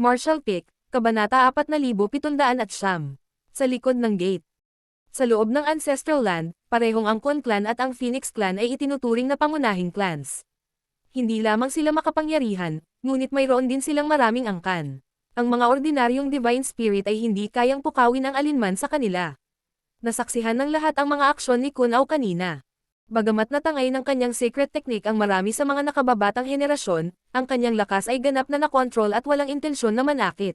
Marshall Peak, Kabanata 4709. Sa likod ng gate. Sa loob ng Ancestral Land, parehong ang Khon Clan at ang Phoenix Clan ay itinuturing na pangunahing clans. Hindi lamang sila makapangyarihan, ngunit mayroon din silang maraming angkan. Ang mga ordinaryong Divine Spirit ay hindi kayang pukawin ang alinman sa kanila. Nasaksihan ng lahat ang mga aksyon ni Kun Ao kanina. Bagamat natangay ng kanyang secret technique ang marami sa mga nakababatang henerasyon, ang kanyang lakas ay ganap na nakontrol at walang intensyon na manakit.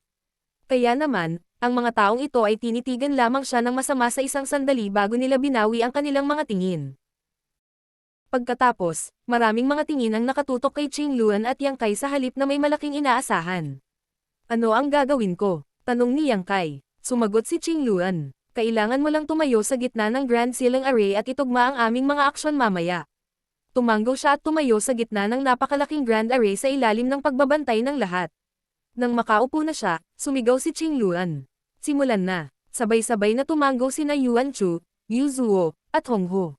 Kaya naman, ang mga taong ito ay tinitigan lamang siya ng masama sa isang sandali bago nila binawi ang kanilang mga tingin. Pagkatapos, maraming mga tingin ang nakatutok kay Qing Luan at Yang Kai sa halip na may malaking inaasahan. Ano ang gagawin ko? Tanong ni Yang Kai. Sumagot si Qing Luan. Kailangan mo lang tumayo sa gitna ng Grand Ceiling Array at itugma ang aming mga aksyon mamaya. Tumanggo siya at tumayo sa gitna ng napakalaking Grand Array sa ilalim ng pagbabantay ng lahat. Nang makaupo na siya, sumigaw si Qing Luan. Simulan na. Sabay-sabay na tumanggo sina Yuan Chu, Yu Zuo, at Hong Hu.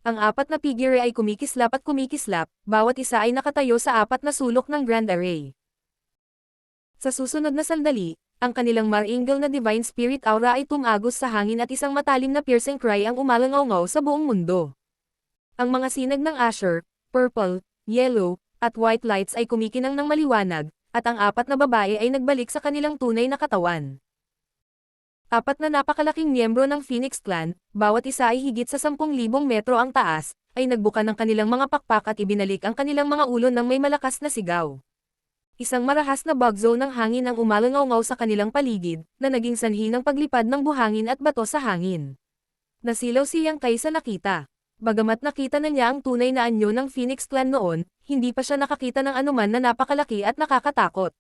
Ang apat na figure ay kumikislap, bawat isa ay nakatayo sa apat na sulok ng Grand Array. Sa susunod na sandali, ang kanilang maringal na Divine Spirit Aura ay tumagos sa hangin at isang matalim na piercing cry ang umalangaw-ngaw sa buong mundo. Ang mga sinag ng Asher, Purple, Yellow, at White lights ay kumikinang ng maliwanag, at ang apat na babae ay nagbalik sa kanilang tunay na katawan. Apat na napakalaking miyembro ng Phoenix Clan, bawat isa ay higit sa 10,000 metro ang taas, ay nagbuka ng kanilang mga pakpak at ibinalik ang kanilang mga ulo ng may malakas na sigaw. Isang marahas na bugzo ng hangin ang umalangaw-ngaw sa kanilang paligid, na naging sanhi ng paglipad ng buhangin at bato sa hangin. Nasilaw si Yang Kai sa nakita. Bagamat nakita na niya ang tunay na anyo ng Phoenix Clan noon, hindi pa siya nakakita ng anuman na napakalaki at nakakatakot.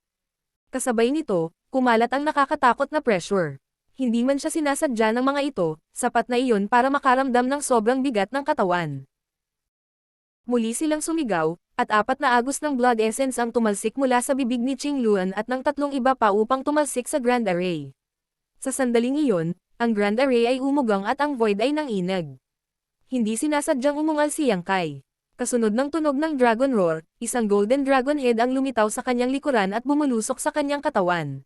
Kasabay nito, kumalat ang nakakatakot na pressure. Hindi man siya sinasadya ng mga ito, sapat na iyon para makaramdam ng sobrang bigat ng katawan. Muli silang sumigaw, at apat na agos ng blood essence ang tumalsik mula sa bibig ni Qing Luan at ng tatlong iba pa upang tumalsik sa Grand Array. Sa sandaling iyon, ang Grand Array ay umugang at ang void ay nanginag. Hindi sinasadyang umungal si Yang Kai. Kasunod ng tunog ng Dragon Roar, isang Golden Dragon Head ang lumitaw sa kanyang likuran at bumulusok sa kanyang katawan.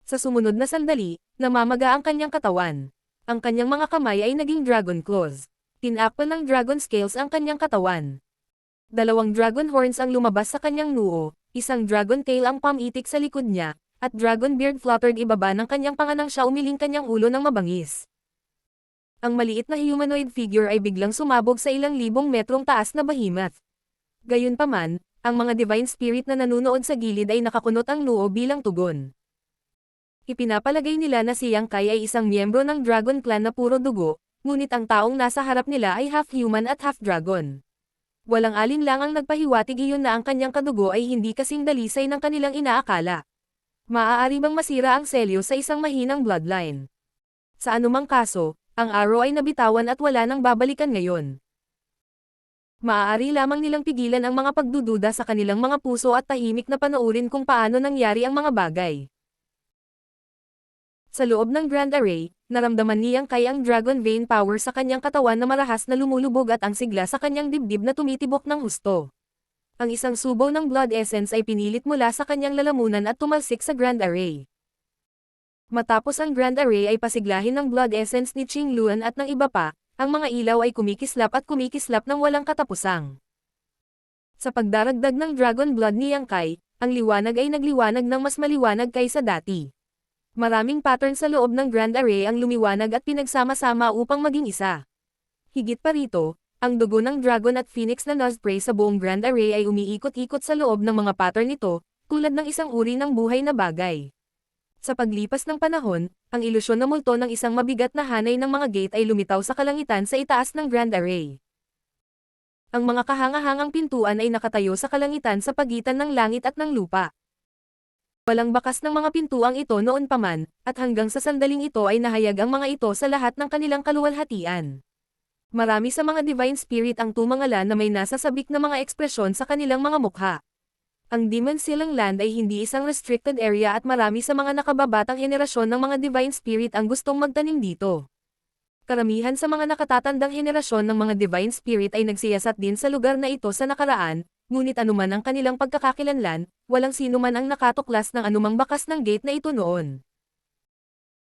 Sa sumunod na sandali, namamaga ang kanyang katawan. Ang kanyang mga kamay ay naging Dragon Claws. Tinakpan ng Dragon Scales ang kanyang katawan. Dalawang Dragon Horns ang lumabas sa kanyang noo, isang Dragon Tail ang pamitik sa likod niya, at Dragon Beard fluttered ibaba ng kanyang panganang siya umiling kanyang ulo ng mabangis. Ang maliit na humanoid figure ay biglang sumabog sa ilang libong metrong taas na behemoth. Gayunpaman, ang mga Divine Spirit na nanunood sa gilid ay nakakunot ang noo bilang tugon. Ipinapalagay nila na si Yang Kai ay isang miyembro ng Dragon Clan na puro dugo, ngunit ang taong nasa harap nila ay half-human at half-dragon. Walang alinlang ang nagpahiwatig iyon na ang kanyang kadugo ay hindi kasing dalisay ng kanilang inaakala. Maaari bang masira ang selyo sa isang mahinang bloodline? Sa anumang kaso, ang arrow ay nabitawan at wala nang babalikan ngayon. Maaari lamang nilang pigilan ang mga pagdududa sa kanilang mga puso at tahimik na panoorin kung paano nangyari ang mga bagay. Sa loob ng Grand Array, naramdaman ni Yang Kai ang Dragon Vein power sa kanyang katawan na marahas na lumulubog at ang sigla sa kanyang dibdib na tumitibok ng husto. Ang isang subaw ng Blood Essence ay pinilit mula sa kanyang lalamunan at tumalsik sa Grand Array. Matapos ang Grand Array ay pasiglahin ng Blood Essence ni Qing Luan at ng iba pa, ang mga ilaw ay kumikislap ng walang katapusang. Sa pagdaragdag ng Dragon Blood ni Yang Kai, ang liwanag ay nagliwanag ng mas maliwanag kaysa dati. Maraming pattern sa loob ng Grand Array ang lumiwanag at pinagsama-sama upang maging isa. Higit pa rito, ang dugo ng Dragon at Phoenix na Nozprey sa buong Grand Array ay umiikot-ikot sa loob ng mga pattern nito, tulad ng isang uri ng buhay na bagay. Sa paglipas ng panahon, ang ilusyon na multo ng isang mabigat na hanay ng mga gate ay lumitaw sa kalangitan sa itaas ng Grand Array. Ang mga kahangahangang pintuan ay nakatayo sa kalangitan sa pagitan ng langit at ng lupa. Walang bakas ng mga pintuang ito noon pa man, at hanggang sa sandaling ito ay nahayag ang mga ito sa lahat ng kanilang kaluwalhatian. Marami sa mga Divine Spirit ang tumangalan na may nasasabik na mga ekspresyon sa kanilang mga mukha. Ang Demon Ceiling Land ay hindi isang restricted area at marami sa mga nakababatang henerasyon ng mga Divine Spirit ang gustong magtanim dito. Karamihan sa mga nakatatandang henerasyon ng mga Divine Spirit ay nagsiyasat din sa lugar na ito sa nakaraan, ngunit anuman ang kanilang pagkakakilanlan, walang sino man ang nakatuklas ng anumang bakas ng gate na ito noon.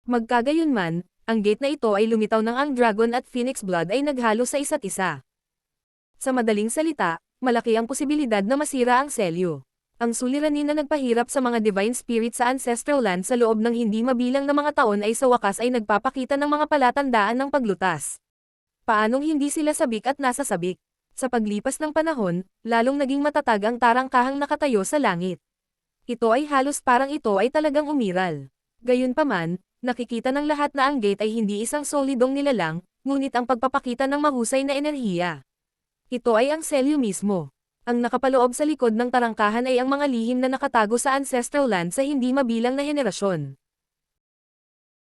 Magkagayunman, ang gate na ito ay lumitaw nang ang dragon at phoenix blood ay naghalo sa isa't isa. Sa madaling salita, malaki ang posibilidad na masira ang selyo. Ang suliranin na nagpahirap sa mga divine spirit sa ancestral land sa loob ng hindi mabilang na mga taon ay sa wakas ay nagpapakita ng mga palatandaan ng paglutas. Paanong hindi sila sabik at nasa sabik? Sa paglipas ng panahon, lalong naging matatag ang tarangkahang nakatayo sa langit. Ito ay halos parang ito ay talagang umiral. Gayunpaman, nakikita ng lahat na ang gate ay hindi isang solidong nilalang, ngunit ang pagpapakita ng mahusay na enerhiya. Ito ay ang selyo mismo. Ang nakapaloob sa likod ng tarangkahan ay ang mga lihim na nakatago sa ancestral land sa hindi mabilang na henerasyon.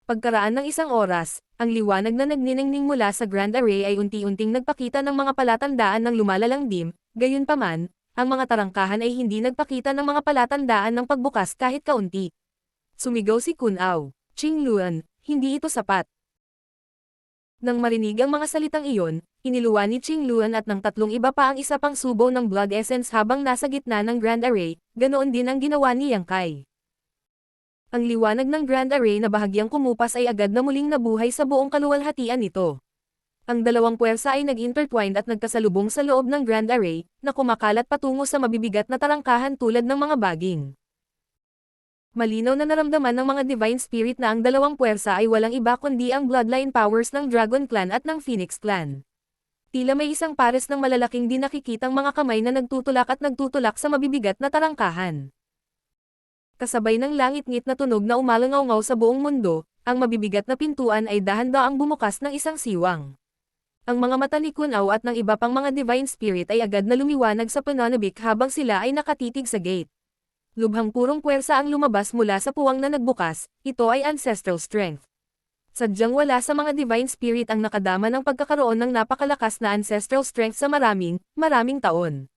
Pagkaraan ng isang oras, ang liwanag na nagniningning mula sa Grand Array ay unti-unting nagpakita ng mga palatandaan ng lumalalang dim, gayunpaman, ang mga tarangkahan ay hindi nagpakita ng mga palatandaan ng pagbukas kahit kaunti. Sumigaw si Kun Ao, Qingluan, hindi ito sapat. Nang marinig ang mga salitang iyon, iniluwa ni Qingluan at ng tatlong iba pa ang isa pang subo ng blood essence habang nasa gitna ng Grand Array, ganoon din ang ginawa ni Yang Kai. Ang liwanag ng Grand Array na bahagyang kumupas ay agad na muling nabuhay sa buong kaluwalhatian nito. Ang dalawang puwersa ay nag-intertwined at nagkasalubong sa loob ng Grand Array, na kumakalat patungo sa mabibigat na tarangkahan tulad ng mga baging. Malinaw na naramdaman ng mga divine spirit na ang dalawang puwersa ay walang iba kundi ang bloodline powers ng Dragon Clan at ng Phoenix Clan. Tila may isang pares ng malalaking di nakikitang mga kamay na nagtutulak sa mabibigat na tarangkahan. Kasabay ng langit-ngit na tunog na umalangaw-ngaw sa buong mundo, ang mabibigat na pintuan ay dahan-daang bumukas ng isang siwang. Ang mga mata ni Kun Ao at ng iba pang mga divine spirit ay agad na lumiwanag sa pananabik habang sila ay nakatitig sa gate. Lubhang purong puwersa ang lumabas mula sa puwang na nagbukas, ito ay ancestral strength. Sadyang wala sa mga divine spirit ang nakadama ng pagkakaroon ng napakalakas na ancestral strength sa maraming taon.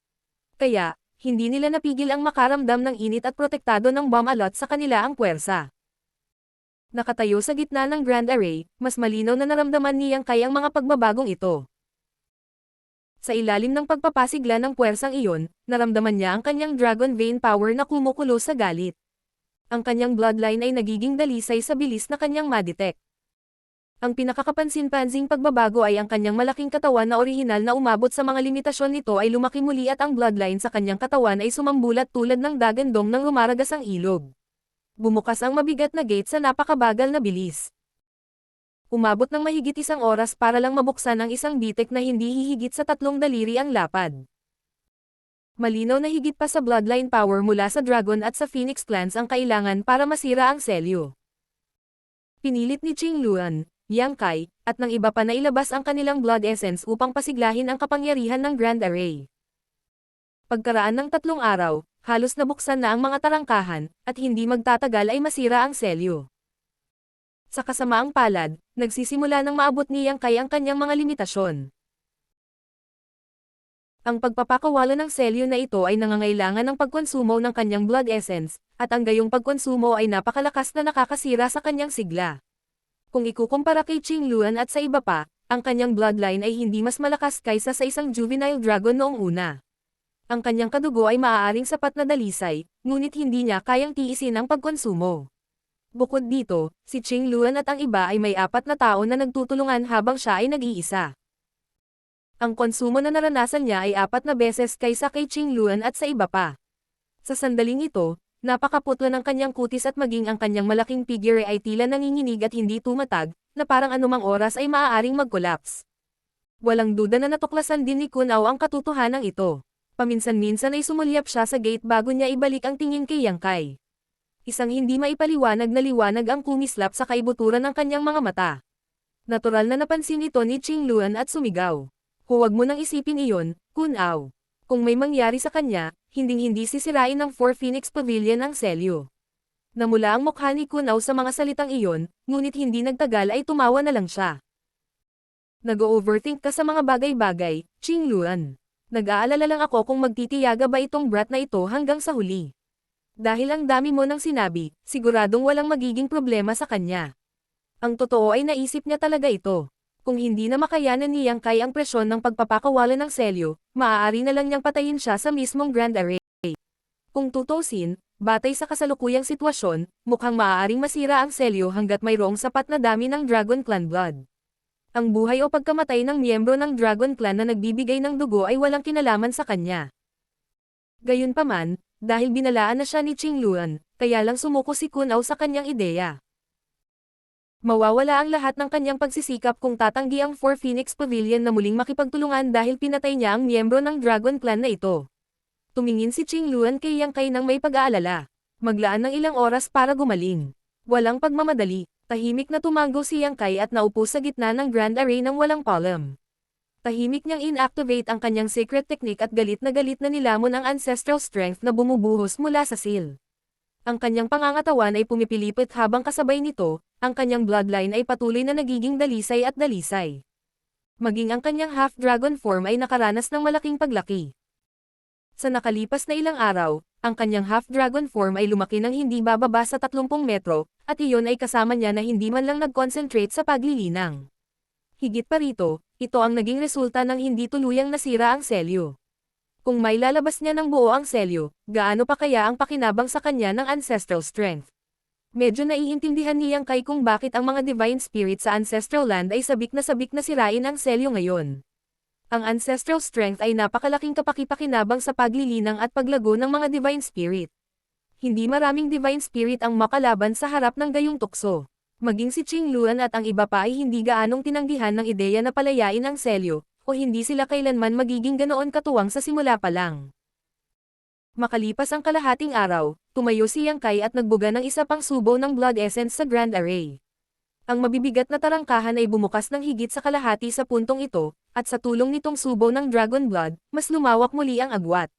Kaya, hindi nila napigil ang makaramdam ng init at protektado ng bomb alot sa kanila ang puwersa. Nakatayo sa gitna ng Grand Array, mas malinaw na naramdaman ni Yang Kai ang mga pagbabagong ito. Sa ilalim ng pagpapasigla ng puwersang iyon, naramdaman niya ang kanyang dragon vein power na kumukulo sa galit. Ang kanyang bloodline ay nagiging dalisay sa bilis na kanyang madetect. Ang pinakakapansin-pansing pagbabago ay ang kanyang malaking katawan na orihinal na umabot sa mga limitasyon nito ay lumaki muli at ang bloodline sa kanyang katawan ay sumambulat tulad ng dagandong nang lumaragas ang ilog. Bumukas ang mabigat na gate sa napakabagal na bilis. Umabot ng mahigit isang oras para lang mabuksan ang isang bitek na hindi hihigit sa 3 daliri ang lapad. Malinaw na higit pa sa bloodline power mula sa Dragon at sa Phoenix clans ang kailangan para masira ang selyo. Pinilit ni Qingluan, Yang Kai, at ng iba pa na ilabas ang kanilang blood essence upang pasiglahin ang kapangyarihan ng Grand Array. Pagkaraan ng 3 araw, halos nabuksan na ang mga tarangkahan, at hindi magtatagal ay masira ang selyo. Sa kasamaang palad, nagsisimula ng maabot ni Yang Kai ang kanyang mga limitasyon. Ang pagpapakawala ng selyo na ito ay nangangailangan ng pagkonsumo ng kanyang blood essence, at ang gayong pagkonsumo ay napakalakas na nakakasira sa kanyang sigla. Kung ikukumpara kay Qingluan at sa iba pa, ang kanyang bloodline ay hindi mas malakas kaysa sa isang juvenile dragon noong una. Ang kanyang kadugo ay maaaring sapat na dalisay, ngunit hindi niya kayang tiisin ang pagkonsumo. Bukod dito, si Qingluan at ang iba ay may 4 na tao na nagtutulungan habang siya ay nag-iisa. Ang konsumo na naranasan niya ay 4 na beses kaysa kay Qingluan at sa iba pa. Sa sandaling ito, napakaputla ng kanyang kutis at maging ang kanyang malaking figure ay tila nanginginig at hindi tumatag, na parang anumang oras ay maaaring mag-collapse. Walang duda na natuklasan din ni Kun Ao ang katotohanan ito. Paminsan-minsan ay sumulyap siya sa gate bago niya ibalik ang tingin kay Yang Kai. Isang hindi maipaliwanag na liwanag ang kumislap sa kaibuturan ng kanyang mga mata. Natural na napansin ito ni Qingluan at sumigaw. Huwag mo nang isipin iyon, Kun Ao. Kung may mangyari sa kanya, hinding-hindi sisirain ng 4 Phoenix Pavilion ang selyo. Namula ang mukha ni Kun Ao sa mga salitang iyon, ngunit hindi nagtagal ay tumawa na lang siya. Nag-overthink ka sa mga bagay-bagay, Qingluan. Nag-aalala lang ako kung magtitiyaga ba itong brat na ito hanggang sa huli. Dahil ang dami mo nang sinabi, siguradong walang magiging problema sa kanya. Ang totoo ay naisip niya talaga ito. Kung hindi na makayanan ni Yang Kai ang presyon ng pagpapakawalan ng selyo, maaari na lang niyang patayin siya sa mismong Grand Array. Kung tutusin, batay sa kasalukuyang sitwasyon, mukhang maaaring masira ang selyo hanggat mayroong sapat na dami ng Dragon Clan blood. Ang buhay o pagkamatay ng miyembro ng Dragon Clan na nagbibigay ng dugo ay walang kinalaman sa kanya. Gayunpaman, dahil binalaan na siya ni Qing Luan, kaya lang sumuko si Kun Ao sa kanyang ideya. Mawawala ang lahat ng kanyang pagsisikap kung tatanggi ang Four Phoenix Pavilion na muling makipagtulungan dahil pinatay niya ang miyembro ng Dragon Clan na ito. Tumingin si Qing Luan kay Yang Kai nang may pag-aalala. Maglaan ng ilang oras para gumaling. Walang pagmamadali, tahimik na tumango si Yang Kai at naupo sa gitna ng Grand Array ng walang palm. Tahimik niyang inactivate ang kanyang secret technique at galit na nilamon ang ancestral strength na bumubuhos mula sa seal. Ang kanyang pangangatawan ay pumipilipit habang kasabay nito, ang kanyang bloodline ay patuloy na nagiging dalisay at dalisay. Maging ang kanyang half-dragon form ay nakaranas ng malaking paglaki. Sa nakalipas na ilang araw, ang kanyang half-dragon form ay lumaki ng hindi bababa sa 30 metro, at iyon ay kasama niya na hindi man lang nag-concentrate sa paglilinang. Higit pa rito, ito ang naging resulta ng hindi tuluyang nasira ang selyo. Kung may lalabas niya ng buo ang selyo, gaano pa kaya ang pakinabang sa kanya ng ancestral strength? Medyo naiintindihan ni Yang Kai kung bakit ang mga divine spirit sa ancestral land ay sabik na sirain ang selyo ngayon. Ang ancestral strength ay napakalaking kapakipakinabang sa paglilinang at paglago ng mga divine spirit. Hindi maraming divine spirit ang makalaban sa harap ng gayong tukso. Maging si Qing Luan at ang iba pa ay hindi gaanong tinanggihan ng ideya na palayain ang selyo, o hindi sila kailanman magiging ganoon katuwang sa simula pa lang. Makalipas ang kalahating araw, tumayo si Yang Kai at nagbuga ng isa pang subo ng blood essence sa Grand Array. Ang mabibigat na tarangkahan ay bumukas ng higit sa kalahati sa puntong ito, at sa tulong nitong subo ng Dragon Blood, mas lumawak muli ang agwat.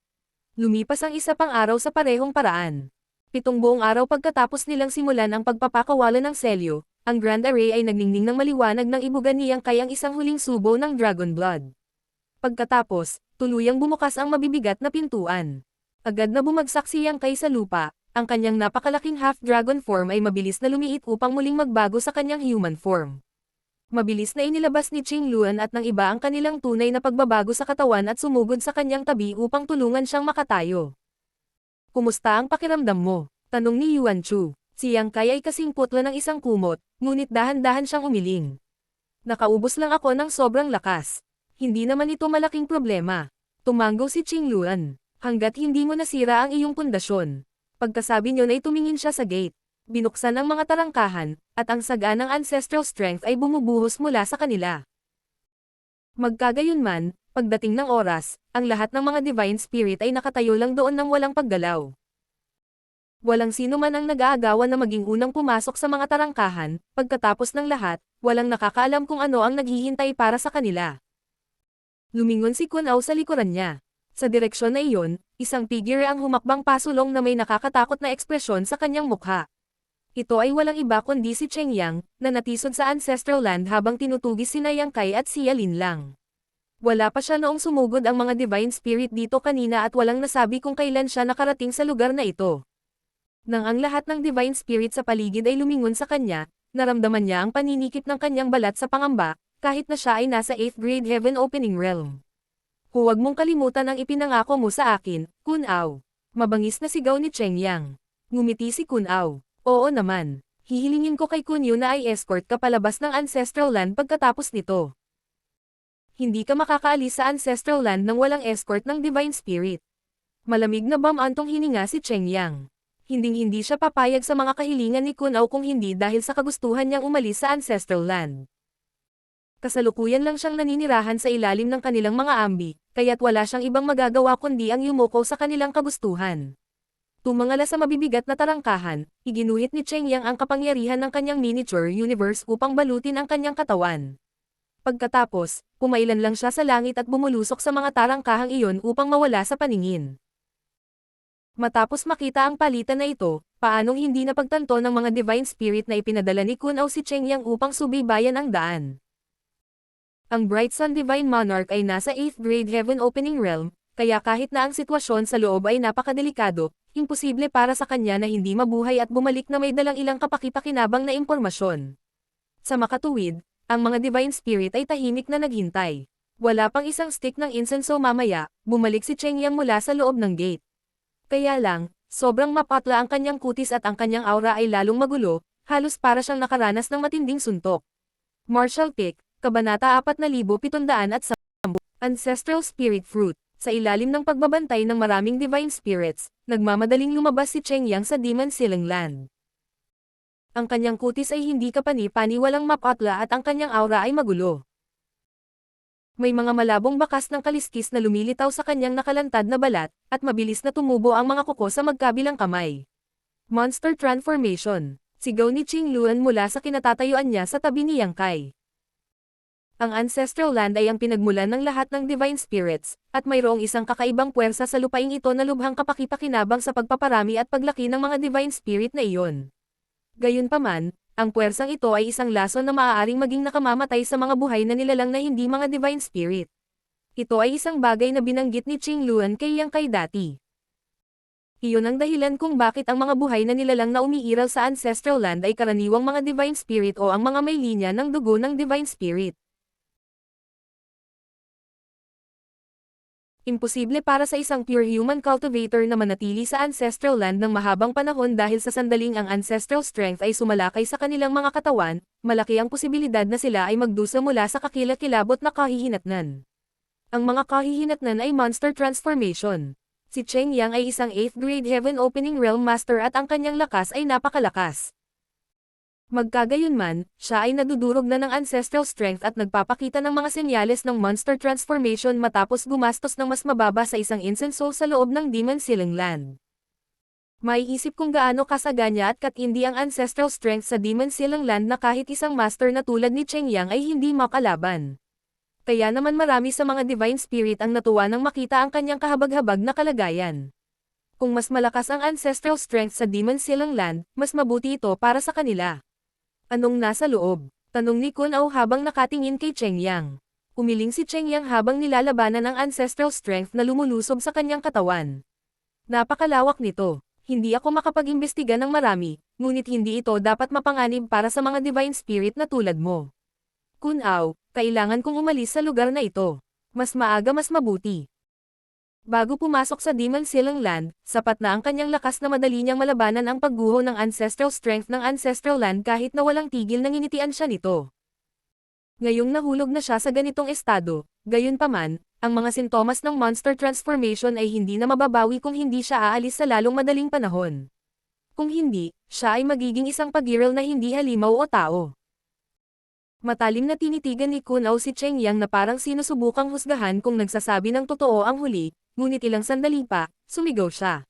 Lumipas ang isa pang araw sa parehong paraan. 7 buong araw pagkatapos nilang simulan ang pagpapakawalan ng selyo, ang Grand Array ay nagningning ng maliwanag nang ibuga ni Yang Kai ang isang huling subo ng Dragon Blood. Pagkatapos, tuluyang bumukas ang mabibigat na pintuan. Agad na bumagsak si Yang Kai sa lupa, ang kanyang napakalaking half-dragon form ay mabilis na lumiit upang muling magbago sa kanyang human form. Mabilis na inilabas ni Qing Luan at ng iba ang kanilang tunay na pagbabago sa katawan at sumugod sa kanyang tabi upang tulungan siyang makatayo. "Kumusta ang pakiramdam mo?" tanong ni Yuan Chu. Si Yang Kai ay kasing putla ng isang kumot, ngunit dahan-dahan siyang umiling. "Nakaubos lang ako ng sobrang lakas. Hindi naman ito malaking problema." Tumango si Qing Luan. "Hanggat hindi mo nasira ang iyong pundasyon." Pagkasabi niyon ay tumingin siya sa gate. Binuksan ang mga tarangkahan, at ang saganang ancestral strength ay bumubuhos mula sa kanila. Magkagayunman, pagdating ng oras, ang lahat ng mga divine spirit ay nakatayo lang doon ng walang paggalaw. Walang sino man ang nag-aagawan na maging unang pumasok sa mga tarangkahan, pagkatapos ng lahat, walang nakakaalam kung ano ang naghihintay para sa kanila. Lumingon si Kun Ao sa likuran niya. Sa direksyon na iyon, isang figure ang humakbang pasulong na may nakakatakot na ekspresyon sa kanyang mukha. Ito ay walang iba kundi si Cheng Yang, na natisod sa ancestral land habang tinutugis sina Yang Kai at si Yalin lang. Wala pa siya noong sumugod ang mga divine spirit dito kanina at walang nasabi kung kailan siya nakarating sa lugar na ito. Nang ang lahat ng divine spirit sa paligid ay lumingon sa kanya, naramdaman niya ang paninikip ng kanyang balat sa pangamba, kahit na siya ay nasa 8th grade heaven opening realm. "Huwag mong kalimutan ang ipinangako mo sa akin, Kun Ao." Mabangis na sigaw ni Cheng Yang. Ngumiti si Kun Ao. "Oo naman. Hihilingin ko kay Kun Yu na ay escort ka palabas ng ancestral land pagkatapos nito. Hindi ka makakaalis sa ancestral land nang walang escort ng divine spirit." Malamig na bamantong hininga si Cheng Yang. Hinding-hindi siya papayag sa mga kahilingan ni Kun Ao kung hindi dahil sa kagustuhan niyang umalis sa ancestral land. Kasalukuyan lang siyang naninirahan sa ilalim ng kanilang mga ambi, kaya't wala siyang ibang magagawa kundi ang yumuko sa kanilang kagustuhan. Tumangala sa mabibigat na tarangkahan, iginuhit ni Cheng Yang ang kapangyarihan ng kanyang miniature universe upang balutin ang kanyang katawan. Pagkatapos, pumailan lang siya sa langit at bumulusok sa mga tarangkahang iyon upang mawala sa paningin. Matapos makita ang palitan na ito, paanong hindi napagtanto ng mga divine spirit na ipinadala ni Kun Ao si Cheng Yang upang subaybayan ang daan. Ang Bright Sun Divine Monarch ay nasa 8th grade heaven opening realm, kaya kahit na ang sitwasyon sa loob ay napakadelikado, imposible para sa kanya na hindi mabuhay at bumalik na may dalang ilang kapakipakinabang na impormasyon. Sa makatuwid, ang mga Divine Spirit ay tahimik na naghintay. Wala pang isang stick ng insenso mamaya, bumalik si Cheng Yang mula sa loob ng gate. Kaya lang, sobrang mapatla ang kanyang kutis at ang kanyang aura ay lalong magulo, halos para siyang nakaranas ng matinding suntok. Martial Pick, Kabanata 4710. Ancestral Spirit Fruit. Sa ilalim ng pagbabantay ng maraming Divine Spirits, nagmamadaling lumabas si Cheng Yang sa Demon Ceiling Land. Ang kanyang kutis ay hindi kapani-pani, walang mapatla at ang kanyang aura ay magulo. May mga malabong bakas ng kaliskis na lumilitaw sa kanyang nakalantad na balat, at mabilis na tumubo ang mga kuko sa magkabilang kamay. Monster Transformation. Sigaw ni Qing Luan mula sa kinatatayuan niya sa tabi ni Yang Kai. Ang Ancestral Land ay ang pinagmulan ng lahat ng Divine Spirits, at mayroong isang kakaibang puwersa sa lupaing ito na lubhang kapakipakinabang sa pagpaparami at paglaki ng mga Divine Spirit na iyon. Gayunpaman, ang puwersang ito ay isang lason na maaaring maging nakamamatay sa mga buhay na nilalang na hindi mga Divine Spirit. Ito ay isang bagay na binanggit ni Qing Luan kay Yang Kai dati. Iyon ang dahilan kung bakit ang mga buhay na nilalang na umiiral sa Ancestral Land ay karaniwang mga Divine Spirit o ang mga may linya ng dugo ng Divine Spirit. Imposible para sa isang pure human cultivator na manatili sa Ancestral Land ng mahabang panahon dahil sa sandaling ang ancestral strength ay sumalakay sa kanilang mga katawan, malaki ang posibilidad na sila ay magdusa mula sa kakilakilabot na kahihinatnan. Ang mga kahihinatnan ay Monster Transformation. Si Cheng Yang ay isang 8th grade Heaven Opening Realm Master at ang kanyang lakas ay napakalakas. Magkagayunman, siya ay nadudurog na ng ancestral strength at nagpapakita ng mga senyales ng Monster Transformation matapos gumastos ng mas mababa sa isang insenso sa loob ng Demon Ceiling Land. Maiisip kung gaano kasaganya at katindi ang ancestral strength sa Demon Ceiling Land na kahit isang master na tulad ni Cheng Yang ay hindi makalaban. Kaya naman marami sa mga Divine Spirit ang natuwa nang makita ang kanyang kahabag-habag na kalagayan. Kung mas malakas ang ancestral strength sa Demon Ceiling Land, mas mabuti ito para sa kanila. Anong nasa loob? Tanong ni Kun Ao habang nakatingin kay Cheng Yang. Umiling si Cheng Yang habang nilalabanan ang ancestral strength na lumulusob sa kanyang katawan. Napakalawak nito. Hindi ako makapag-imbestiga ng marami, ngunit hindi ito dapat mapanganib para sa mga Divine Spirit na tulad mo. Kun Ao, kailangan kong umalis sa lugar na ito. Mas maaga mas mabuti. Bago pumasok sa Demon Ceiling Land, sapat na ang kanyang lakas na madali niyang malabanan ang pagguho ng ancestral strength ng Ancestral Land kahit na walang tigil nang initian siya nito. Ngayong nahulog na siya sa ganitong estado, gayunpaman, ang mga sintomas ng Monster Transformation ay hindi na mababawi kung hindi siya aalis sa lalong madaling panahon. Kung hindi, siya ay magiging isang pag-iral na hindi halimaw o tao. Matalim na tinitigan ni Kun Ao si Cheng Yang na parang sinusubukang husgahan kung nagsasabi ng totoo ang huli, ngunit ilang sandali pa, sumigaw siya.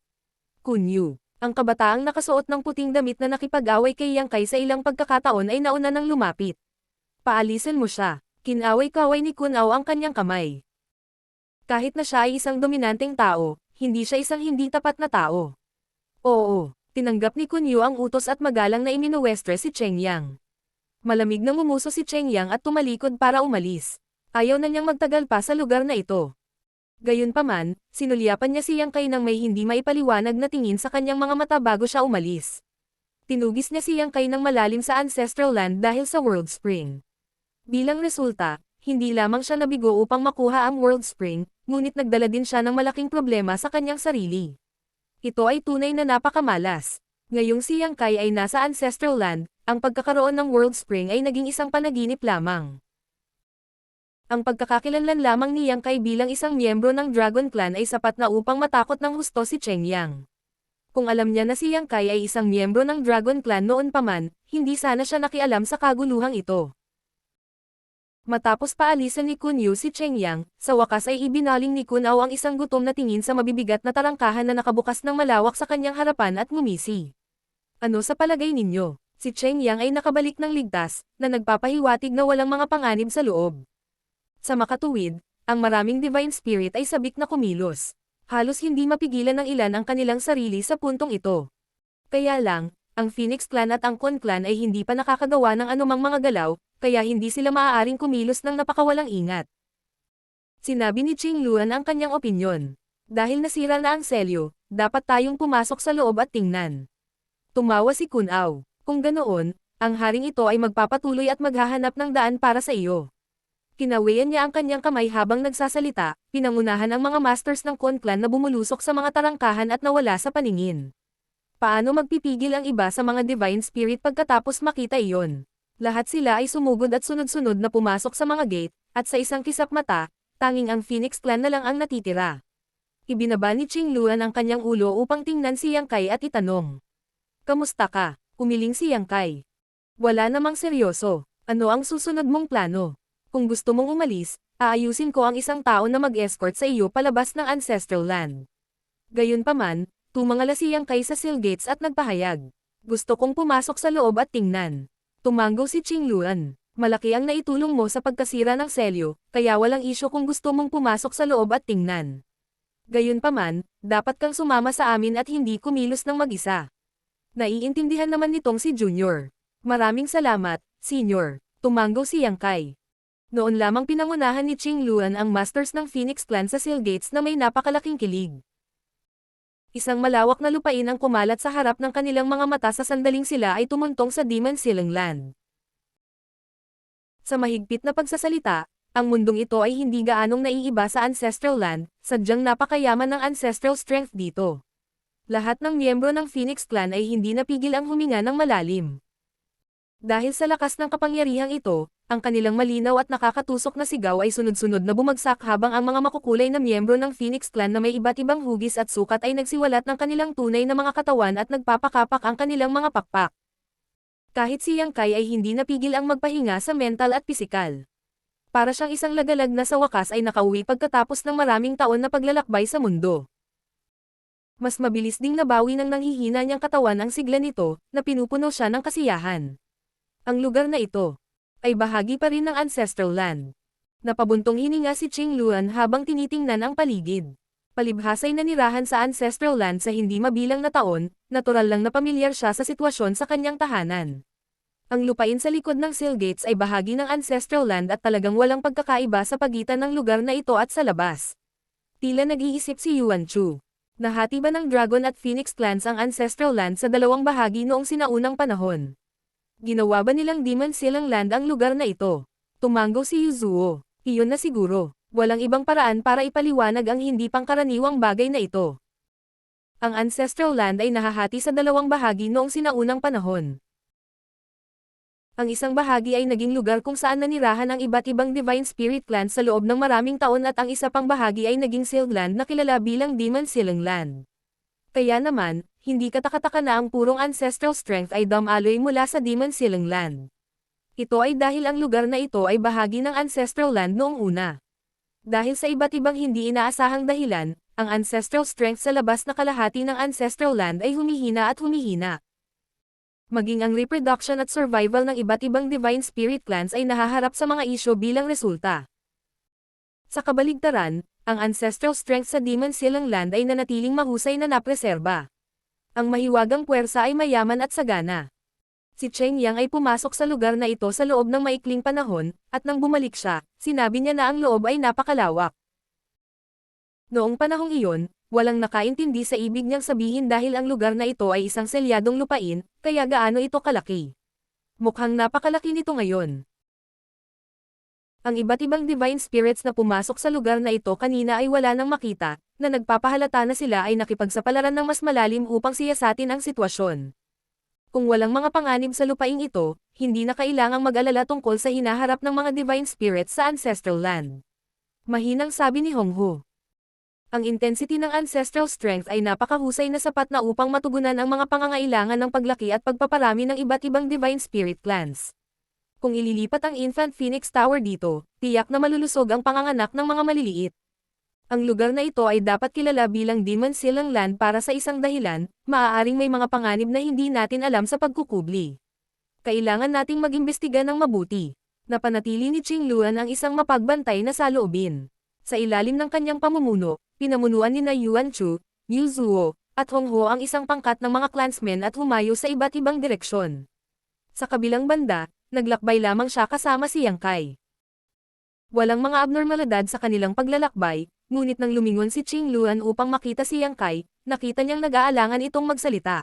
Kun Yu, ang kabataang nakasuot ng puting damit na nakipag-away kay Yang Kai sa ilang pagkakataon ay nauna nang lumapit. Paalisin mo siya. Kinaway-kaway ni Kun Ao ang kanyang kamay. Kahit na siya ay isang dominanteng tao, hindi siya isang hindi tapat na tao. Oo, tinanggap ni Kun Yu ang utos at magalang na iminuwestre si Cheng Yang. Malamig na ngumuso si Cheng Yang at tumalikod para umalis. Ayaw na niyang magtagal pa sa lugar na ito. Gayunpaman, sinulyapan niya si Yang Kai nang may hindi maipaliwanag na tingin sa kanyang mga mata bago siya umalis. Tinugis niya si Yang Kai ng malalim sa Ancestral Land dahil sa World Spring. Bilang resulta, hindi lamang siya nabigo upang makuha ang World Spring, ngunit nagdala din siya ng malaking problema sa kanyang sarili. Ito ay tunay na napakamalas. Ngayong si Yang Kai ay nasa Ancestral Land, ang pagkakaroon ng World Spring ay naging isang panaginip lamang. Ang pagkakakilanlan lamang ni Yang Kai bilang isang miyembro ng Dragon Clan ay sapat na upang matakot ng husto si Cheng Yang. Kung alam niya na si Yang Kai ay isang miyembro ng Dragon Clan noon pa man, hindi sana siya nakialam sa kaguluhang ito. Matapos paalisan ni Kun Yu si Cheng Yang, sa wakas ay ibinaling ni Kun Ao ang isang gutom na tingin sa mabibigat na tarangkahan na nakabukas ng malawak sa kanyang harapan at ngumisi. Ano sa palagay ninyo? Si Cheng Yang ay nakabalik ng ligtas, na nagpapahiwatig na walang mga panganib sa loob. Sa makatuwid, ang maraming Divine Spirit ay sabik na kumilos. Halos hindi mapigilan ng ilan ang kanilang sarili sa puntong ito. Kaya lang, ang Phoenix Clan at ang Con Clan ay hindi pa nakakagawa ng anumang mga galaw, kaya hindi sila maaaring kumilos ng napakawalang ingat. Sinabi ni Qing Luan ang kanyang opinyon. Dahil nasira na ang selyo, dapat tayong pumasok sa loob at tingnan. Tumawa si Kun Ao. Kung ganoon, ang haring ito ay magpapatuloy at maghahanap ng daan para sa iyo. Kinawian niya ang kanyang kamay habang nagsasalita, pinangunahan ang mga masters ng Khon Clan na bumulusok sa mga tarangkahan at nawala sa paningin. Paano magpipigil ang iba sa mga Divine Spirit pagkatapos makita iyon? Lahat sila ay sumugod at sunod-sunod na pumasok sa mga gate, at sa isang kisap mata, tanging ang Phoenix Clan na lang ang natitira. Ibinaba ni Qingluan ang kanyang ulo upang tingnan si Yang Kai at itanong. Kamusta ka? Umiling si Yang Kai. Wala namang seryoso. Ano ang susunod mong plano? Kung gusto mong umalis, aayusin ko ang isang tao na mag-escort sa iyo palabas ng Ancestral Land. Gayunpaman, tumangala si Yang Kai sa Seal Gates at nagpahayag. Gusto kong pumasok sa loob at tingnan. Tumanggo si Qingluan. Malaki ang naitulong mo sa pagkasira ng selyo, kaya walang isyo kung gusto mong pumasok sa loob at tingnan. Gayunpaman, dapat kang sumama sa amin at hindi kumilos ng mag-isa. Naiintindihan naman nitong si Junior. Maraming salamat, Senior. Tumanggo si Yang Kai. Noon lamang pinangunahan ni Qingluan ang masters ng Phoenix Clan sa Seal Gates na may napakalaking kilig. Isang malawak na lupain ang kumalat sa harap ng kanilang mga mata sa sandaling sila ay tumuntong sa Demon Sealing Land. Sa mahigpit na pagsasalita, ang mundong ito ay hindi gaanong naiiba sa Ancestral Land, sadyang napakayaman ng ancestral strength dito. Lahat ng miyembro ng Phoenix Clan ay hindi napigil ang huminga ng malalim. Dahil sa lakas ng kapangyarihang ito, ang kanilang malinaw at nakakatusok na sigaw ay sunod-sunod na bumagsak habang ang mga makukulay na miyembro ng Phoenix Clan na may iba't ibang hugis at sukat ay nagsiwalat ng kanilang tunay na mga katawan at nagpapakapak ang kanilang mga pakpak. Kahit si Yang Kai ay hindi napigil ang magpahinga sa mental at pisikal. Para siyang isang lagalag na sa wakas ay nakauwi pagkatapos ng maraming taon na paglalakbay sa mundo. Mas mabilis ding nabawi ng nanghihina niyang katawan ang sigla nito, na pinupuno siya ng kasiyahan. Ang lugar na ito ay bahagi pa rin ng Ancestral Land. Napabuntong hininga si Qingluan habang tinitingnan ang paligid. Palibhasay nanirahan sa Ancestral Land sa hindi mabilang na taon, natural lang na pamilyar siya sa sitwasyon sa kanyang tahanan. Ang lupain sa likod ng Seal Gates ay bahagi ng Ancestral Land at talagang walang pagkakaiba sa pagitan ng lugar na ito at sa labas. Tila nag-iisip si Yuan Chu. Nahati ba ng Dragon at Phoenix Clans ang Ancestral Land sa dalawang bahagi noong sinaunang panahon? Ginawa ba nilang Demon Sealing Land ang lugar na ito? Tumanggo si Yuzuo. Iyon na siguro. Walang ibang paraan para ipaliwanag ang hindi pangkaraniwang bagay na ito. Ang Ancestral Land ay nahahati sa dalawang bahagi noong sinaunang panahon. Ang isang bahagi ay naging lugar kung saan nanirahan ang iba't ibang Divine Spirit Clans sa loob ng maraming taon at ang isa pang bahagi ay naging Sealed Land na kilala bilang Demon Sealing Land. Kaya naman, hindi katakataka na ang purong ancestral strength ay dumaloy mula sa Demon Sealing Land. Ito ay dahil ang lugar na ito ay bahagi ng Ancestral Land noong una. Dahil sa iba't ibang hindi inaasahang dahilan, ang ancestral strength sa labas na kalahati ng Ancestral Land ay humihina at humihina. Maging ang reproduction at survival ng iba't ibang Divine Spirit Clans ay nahaharap sa mga isyo bilang resulta. Sa kabaligtaran, ang ancestral strength sa Demon Sealing Land ay nanatiling mahusay na napreserba. Ang mahiwagang puwersa ay mayaman at sagana. Si Cheng Yang ay pumasok sa lugar na ito sa loob ng maikling panahon, at nang bumalik siya, sinabi niya na ang loob ay napakalawak. Noong panahong iyon, walang nakaintindi sa ibig niyang sabihin dahil ang lugar na ito ay isang selyadong lupain, kaya gaano ito kalaki. Mukhang napakalaki nito ngayon. Ang iba't ibang divine spirits na pumasok sa lugar na ito kanina ay wala nang makita, na nagpapahalata na sila ay nakipagsapalaran ng mas malalim upang siyasatin ang sitwasyon. Kung walang mga panganib sa lupaing ito, hindi na kailangang mag-alala tungkol sa hinaharap ng mga divine spirits sa Ancestral Land. Mahinang sabi ni Hong Hu. Ang intensity ng ancestral strength ay napakahusay na sapat na upang matugunan ang mga pangangailangan ng paglaki at pagpaparami ng iba't ibang divine spirit clans. Kung ililipat ang Infant Phoenix Tower dito, tiyak na malulusog ang panganganak ng mga maliliit. Ang lugar na ito ay dapat kilala bilang Demon Sealing Land para sa isang dahilan, maaaring may mga panganib na hindi natin alam sa pagkukubli. Kailangan nating mag-imbestiga ng mabuti. Napanatili ni Qingluan ang isang mapagbantay na saloobin. Sa ilalim ng kanyang pamumuno, pinamunuan ni Yuan Chu, Yu Zuo, at Hong Ho ang isang pangkat ng mga clansmen at humayo sa iba't ibang direksyon. Sa kabilang banda, naglakbay lamang siya kasama si Yang Kai. Walang mga abnormalidad sa kanilang paglalakbay, ngunit nang lumingon si Qingluan upang makita si Yang Kai, nakita niyang nag-aalangan itong magsalita.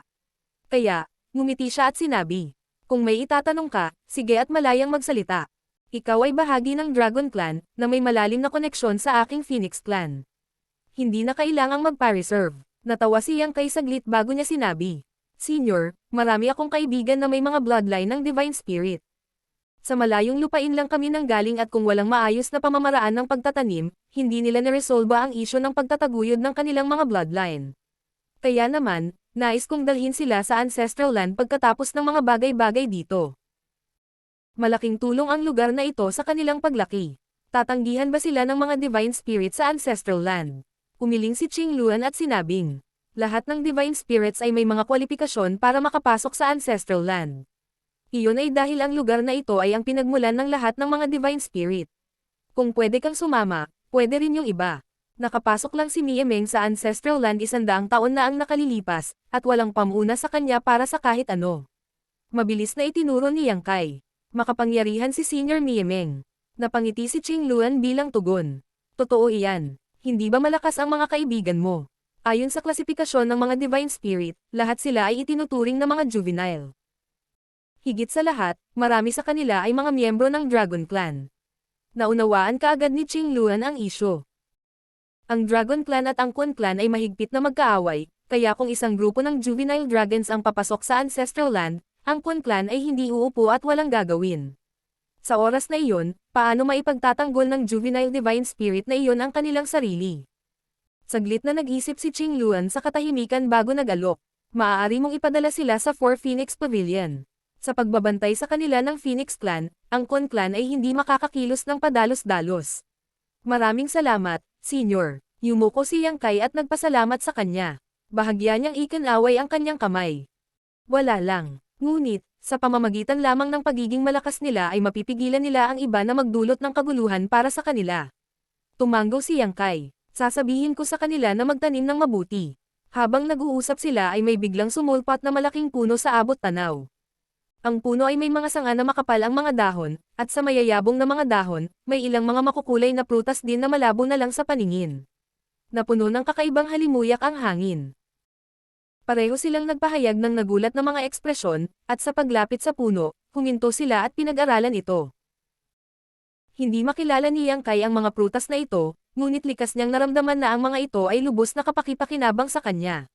Kaya, ngumiti siya at sinabi, Kung may itatanong ka, sige at malayang magsalita. Ikaw ay bahagi ng Dragon Clan, na may malalim na koneksyon sa aking Phoenix Clan. Hindi na kailangang magpa-reserve. Natawa si Yang Kai saglit bago niya sinabi. Senior, marami akong kaibigan na may mga bloodline ng Divine Spirit. Sa malayong lupain lang kami nanggaling at kung walang maayos na pamamaraan ng pagtatanim, hindi nila naresolba ang isyo ng pagtataguyod ng kanilang mga bloodline. Kaya naman, nais kong dalhin sila sa Ancestral Land pagkatapos ng mga bagay-bagay dito. Malaking tulong ang lugar na ito sa kanilang paglaki. Tatanggihan ba sila ng mga Divine Spirit sa Ancestral Land? Umiling si Qing Luan at sinabing, lahat ng Divine Spirits ay may mga kwalifikasyon para makapasok sa Ancestral Land. Iyon ay dahil ang lugar na ito ay ang pinagmulan ng lahat ng mga Divine Spirit. Kung pwede kang sumama, pwede rin yung iba. Nakapasok lang si Mie Meng sa Ancestral Land 100 taon na ang nakalilipas, at walang pamuna sa kanya para sa kahit ano. Mabilis na itinuro ni Yang Kai. Makapangyarihan si Senior Mie Meng. Napangiti si Qing Luan bilang tugon. Totoo iyan. Hindi ba malakas ang mga kaibigan mo? Ayon sa klasifikasyon ng mga Divine Spirit, lahat sila ay itinuturing na mga juvenile. Higit sa lahat, marami sa kanila ay mga miyembro ng Dragon Clan. Naunawaan kaagad ni Qing Luan ang isyo. Ang Dragon Clan at ang Kun Clan ay mahigpit na magkaaway, kaya kung isang grupo ng juvenile dragons ang papasok sa Ancestral Land, ang Kun Clan ay hindi uupo at walang gagawin. Sa oras na iyon, paano maipagtatanggol ng juvenile divine spirit na iyon ang kanilang sarili? Saglit na nag-isip si Qing Luan sa katahimikan bago nag-alok. Maaari mong ipadala sila sa Four Phoenix Pavilion. Sa pagbabantay sa kanila ng Phoenix Clan, ang Kun Clan ay hindi makakakilos ng padalos-dalos. Maraming salamat, Senior. Yumuko si Yang Kai at nagpasalamat sa kanya. Bahagya niyang ikinaway ang kanyang kamay. Wala lang. Ngunit, sa pamamagitan lamang ng pagiging malakas nila ay mapipigilan nila ang iba na magdulot ng kaguluhan para sa kanila. Tumanggo si Yang Kai. Sasabihin ko sa kanila na magtanim ng mabuti. Habang nag-uusap sila ay may biglang sumulpat na malaking puno sa abot tanaw. Ang puno ay may mga sanga na makapal ang mga dahon, at sa mayayabong na mga dahon, may ilang mga makukulay na prutas din na malabo na lang sa paningin. Napuno ng kakaibang halimuyak ang hangin. Pareho silang nagpahayag ng nagulat na mga ekspresyon, at sa paglapit sa puno, huminto sila at pinag-aralan ito. Hindi makilala ni Yang Kai ang mga prutas na ito, ngunit likas niyang naramdaman na ang mga ito ay lubos na kapakipakinabang sa kanya.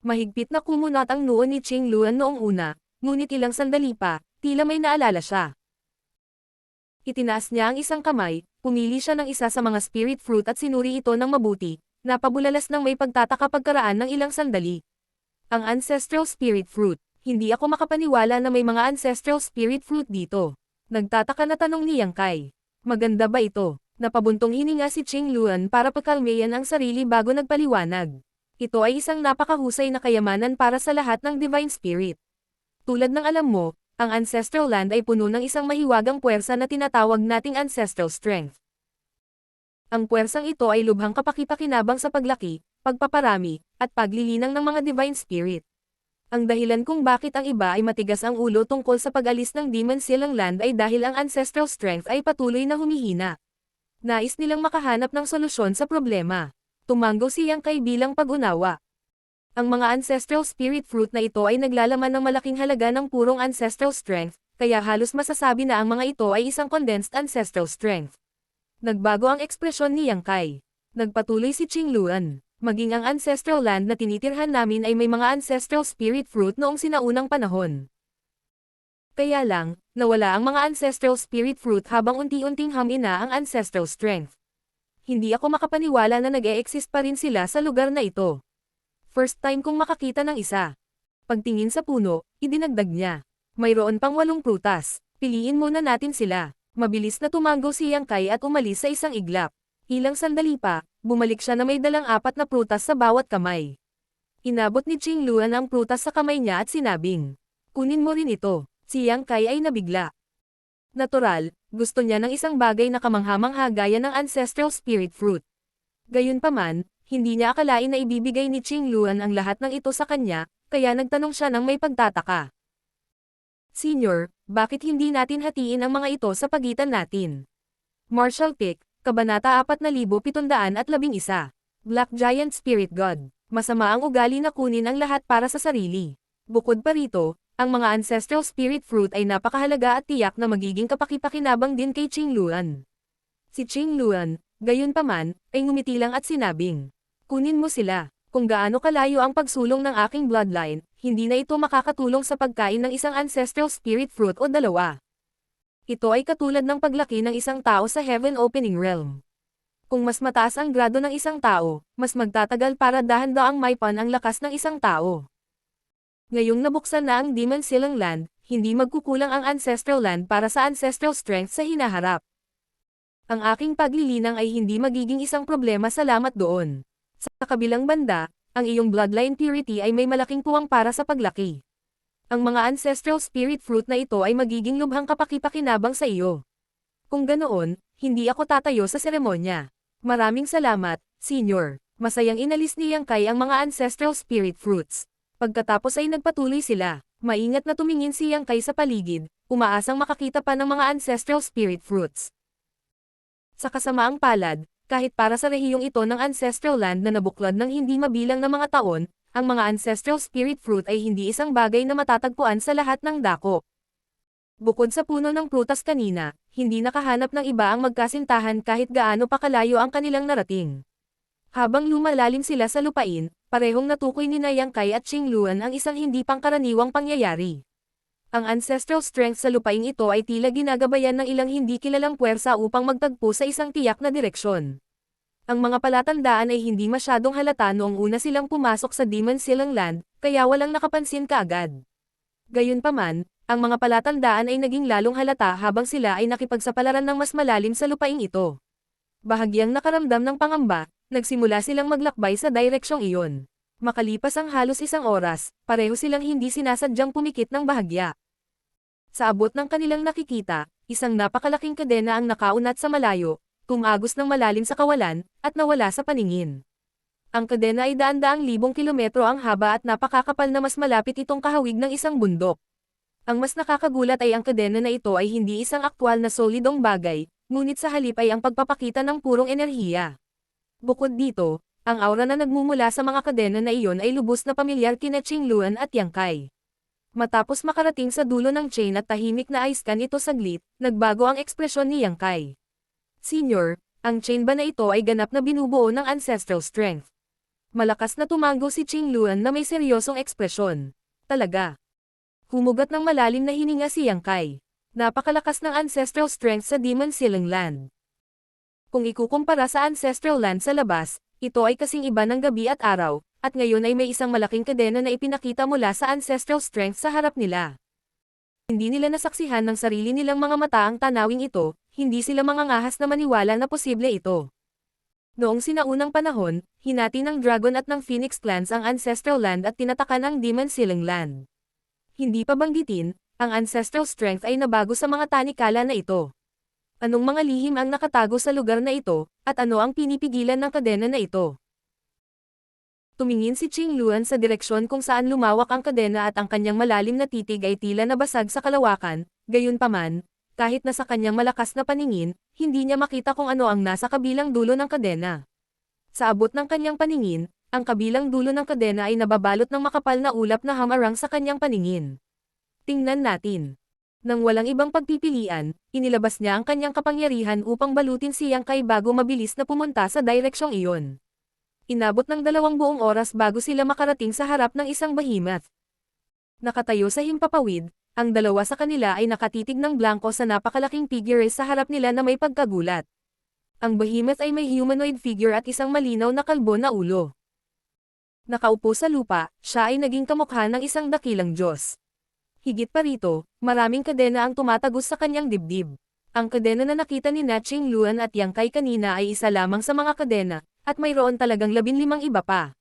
Mahigpit na kumunat ang noo ni Qing Luan noong una, ngunit ilang sandali pa, tila may naalala siya. Itinaas niya ang isang kamay, pumili siya ng isa sa mga spirit fruit at sinuri ito ng mabuti, napabulalas ng may pagtataka pagkaraan ng ilang sandali. Ang Ancestral Spirit Fruit. Hindi ako makapaniwala na may mga Ancestral Spirit Fruit dito. Nagtataka na tanong ni Yang Kai. Maganda ba ito? Napabuntong hininga si Qing Luan para pakalmayan ang sarili bago nagpaliwanag. Ito ay isang napakahusay na kayamanan para sa lahat ng Divine Spirit. Tulad ng alam mo, ang Ancestral Land ay puno ng isang mahiwagang puwersa na tinatawag nating Ancestral Strength. Ang puwersang ito ay lubhang kapakipakinabang sa paglaki, pagpaparami, at paglilinang ng mga Divine Spirit. Ang dahilan kung bakit ang iba ay matigas ang ulo tungkol sa pag-alis ng Demon Silang Land ay dahil ang Ancestral Strength ay patuloy na humihina. Nais nilang makahanap ng solusyon sa problema. Tumanggo si Yang Kai bilang pag-unawa. Ang mga Ancestral Spirit Fruit na ito ay naglalaman ng malaking halaga ng purong Ancestral Strength, kaya halos masasabi na ang mga ito ay isang condensed Ancestral Strength. Nagbago ang ekspresyon ni Yang Kai. Nagpatuloy si Qing Luan. Maging ang Ancestral Land na tinitirhan namin ay may mga Ancestral Spirit Fruit noong sinaunang panahon. Kaya lang, nawala ang mga Ancestral Spirit Fruit habang unti-unting hamina ang Ancestral Strength. Hindi ako makapaniwala na nag-e-exist pa rin sila sa lugar na ito. First time kong makakita ng isa. Pagtingin sa puno, idinagdag niya. Mayroon pang 8 prutas. Piliin muna natin sila. Mabilis na tumanggo si Yang Kai at umalis sa isang iglap. Ilang sandali pa, bumalik siya na may dalang 4 na prutas sa bawat kamay. Inabot ni Qing Luan ang prutas sa kamay niya at sinabing, kunin mo rin ito. Si Yang Kai ay nabigla. Natural, gusto niya ng isang bagay na kamangha-mangha gaya ng Ancestral Spirit Fruit. Gayunpaman, hindi niya akalain na ibibigay ni Qing Luan ang lahat ng ito sa kanya, kaya nagtanong siya ng may pagtataka. Senior, bakit hindi natin hatiin ang mga ito sa pagitan natin? Martial Pick, Kabanata 4711, Black Giant Spirit God. Masama ang ugali na kunin ang lahat para sa sarili. Bukod pa rito, ang mga Ancestral Spirit Fruit ay napakahalaga at tiyak na magiging kapaki-pakinabang din kay Qingluan. Si Qingluan, gayunpaman, ay ngumiti lang at sinabing, kunin mo sila. Kung gaano kalayo ang pagsulong ng aking bloodline, hindi na ito makakatulong sa pagkain ng isang Ancestral Spirit Fruit o dalawa. Ito ay katulad ng paglaki ng isang tao sa Heaven Opening Realm. Kung mas mataas ang grado ng isang tao, mas magtatagal para dahan-daang maipan ang lakas ng isang tao. Ngayong nabuksan na ang Demon Silang Land, hindi magkukulang ang Ancestral Land para sa Ancestral Strength sa hinaharap. Ang aking paglilinang ay hindi magiging isang problema salamat doon. Sa kabilang banda, ang iyong bloodline purity ay may malaking puwang para sa paglaki. Ang mga Ancestral Spirit Fruit na ito ay magiging lubhang kapaki-pakinabang sa iyo. Kung ganoon, hindi ako tatayo sa seremonya. Maraming salamat, Senior. Masayang inalis ni Yang Kai ang mga Ancestral Spirit Fruits. Pagkatapos ay nagpatuloy sila. Maingat na tumingin si Yang Kai sa paligid, umaasang makakita pa ng mga Ancestral Spirit Fruits. Sa kasamaang palad, kahit para sa rehiyong ito ng Ancestral Land na nabuklod ng hindi mabilang na mga taon, ang mga Ancestral Spirit Fruit ay hindi isang bagay na matatagpuan sa lahat ng dako. Bukod sa puno ng prutas kanina, hindi nakahanap ng iba ang magkasintahan kahit gaano pa kalayo ang kanilang narating. Habang lumalalim sila sa lupain, parehong natukoy ni Yang Kai at Qingluan ang isang hindi pangkaraniwang pangyayari. Ang Ancestral Strength sa lupaing ito ay tila ginagabayan ng ilang hindi kilalang puwersa upang magtagpo sa isang tiyak na direksyon. Ang mga palatandaan ay hindi masyadong halata noong una silang pumasok sa Demon Silang Land, kaya walang nakapansin kaagad. Gayunpaman, ang mga palatandaan ay naging lalong halata habang sila ay nakipagsapalaran ng mas malalim sa lupaing ito. Bahagyang nakaramdam ng pangamba, nagsimula silang maglakbay sa direksyong iyon. Makalipas ang halos isang oras, pareho silang hindi sinasadyang pumikit ng bahagya. Sa abot ng kanilang nakikita, isang napakalaking kadena ang nakaunat sa malayo, tumagos ng malalim sa kawalan, at nawala sa paningin. Ang kadena ay daan-daang libong kilometro ang haba at napakakapal na mas malapit itong kahawig ng isang bundok. Ang mas nakakagulat ay ang kadena na ito ay hindi isang aktwal na solidong bagay, ngunit sa halip ay ang pagpapakita ng purong enerhiya. Bukod dito, ang aura na nagmumula sa mga kadena na iyon ay lubos na pamilyar kina Qingluan at Yang Kai. Matapos makarating sa dulo ng chain at tahimik na aiskan ito saglit, nagbago ang ekspresyon ni Yang Kai. Senior, ang chain ba na ito ay ganap na binubuo ng Ancestral Strength? Malakas na tumango si Qingluan na may seryosong ekspresyon. Talaga. Humugat ng malalim na hininga si Yang Kai. Napakalakas ng Ancestral Strength sa Demon Silang Land. Kung ikukumpara sa Ancestral Land sa labas, ito ay kasing iba ng gabi at araw, at ngayon ay may isang malaking kadena na ipinakita mula sa Ancestral Strength sa harap nila. Hindi nila nasaksihan ng sarili nilang mga mata ang tanawing ito, hindi sila mangangahas na maniwala na posible ito. Noong sinaunang panahon, hinati ng Dragon at ng Phoenix Clans ang Ancestral Land at tinatakan ang Demon Silang Land. Hindi pa banggitin, ang Ancestral Strength ay nabago sa mga tanikala na ito. Anong mga lihim ang nakatago sa lugar na ito, at ano ang pinipigilan ng kadena na ito? Tumingin si Qingluan sa direksyon kung saan lumawak ang kadena at ang kanyang malalim na titig ay tila nabasag sa kalawakan, gayunpaman, kahit na sa kanyang malakas na paningin, hindi niya makita kung ano ang nasa kabilang dulo ng kadena. Sa abot ng kanyang paningin, ang kabilang dulo ng kadena ay nababalot ng makapal na ulap na hamarang sa kanyang paningin. Tingnan natin. Nang walang ibang pagpipilian, inilabas niya ang kanyang kapangyarihan upang balutin si Yang Kai bago mabilis na pumunta sa direksyong iyon. Inabot ng 2 buong oras bago sila makarating sa harap ng isang behemoth. Nakatayo sa himpapawid, ang dalawa sa kanila ay nakatitig ng blanko sa napakalaking figure sa harap nila na may pagkagulat. Ang behemoth ay may humanoid figure at isang malinaw na kalbo na ulo. Nakaupo sa lupa, siya ay naging kamukha ng isang dakilang Diyos. Higit pa rito, maraming kadena ang tumatagos sa kanyang dibdib. Ang kadena na nakita ni Qingluan at Yang Kai kanina ay isa lamang sa mga kadena, at mayroon talagang 15 iba pa.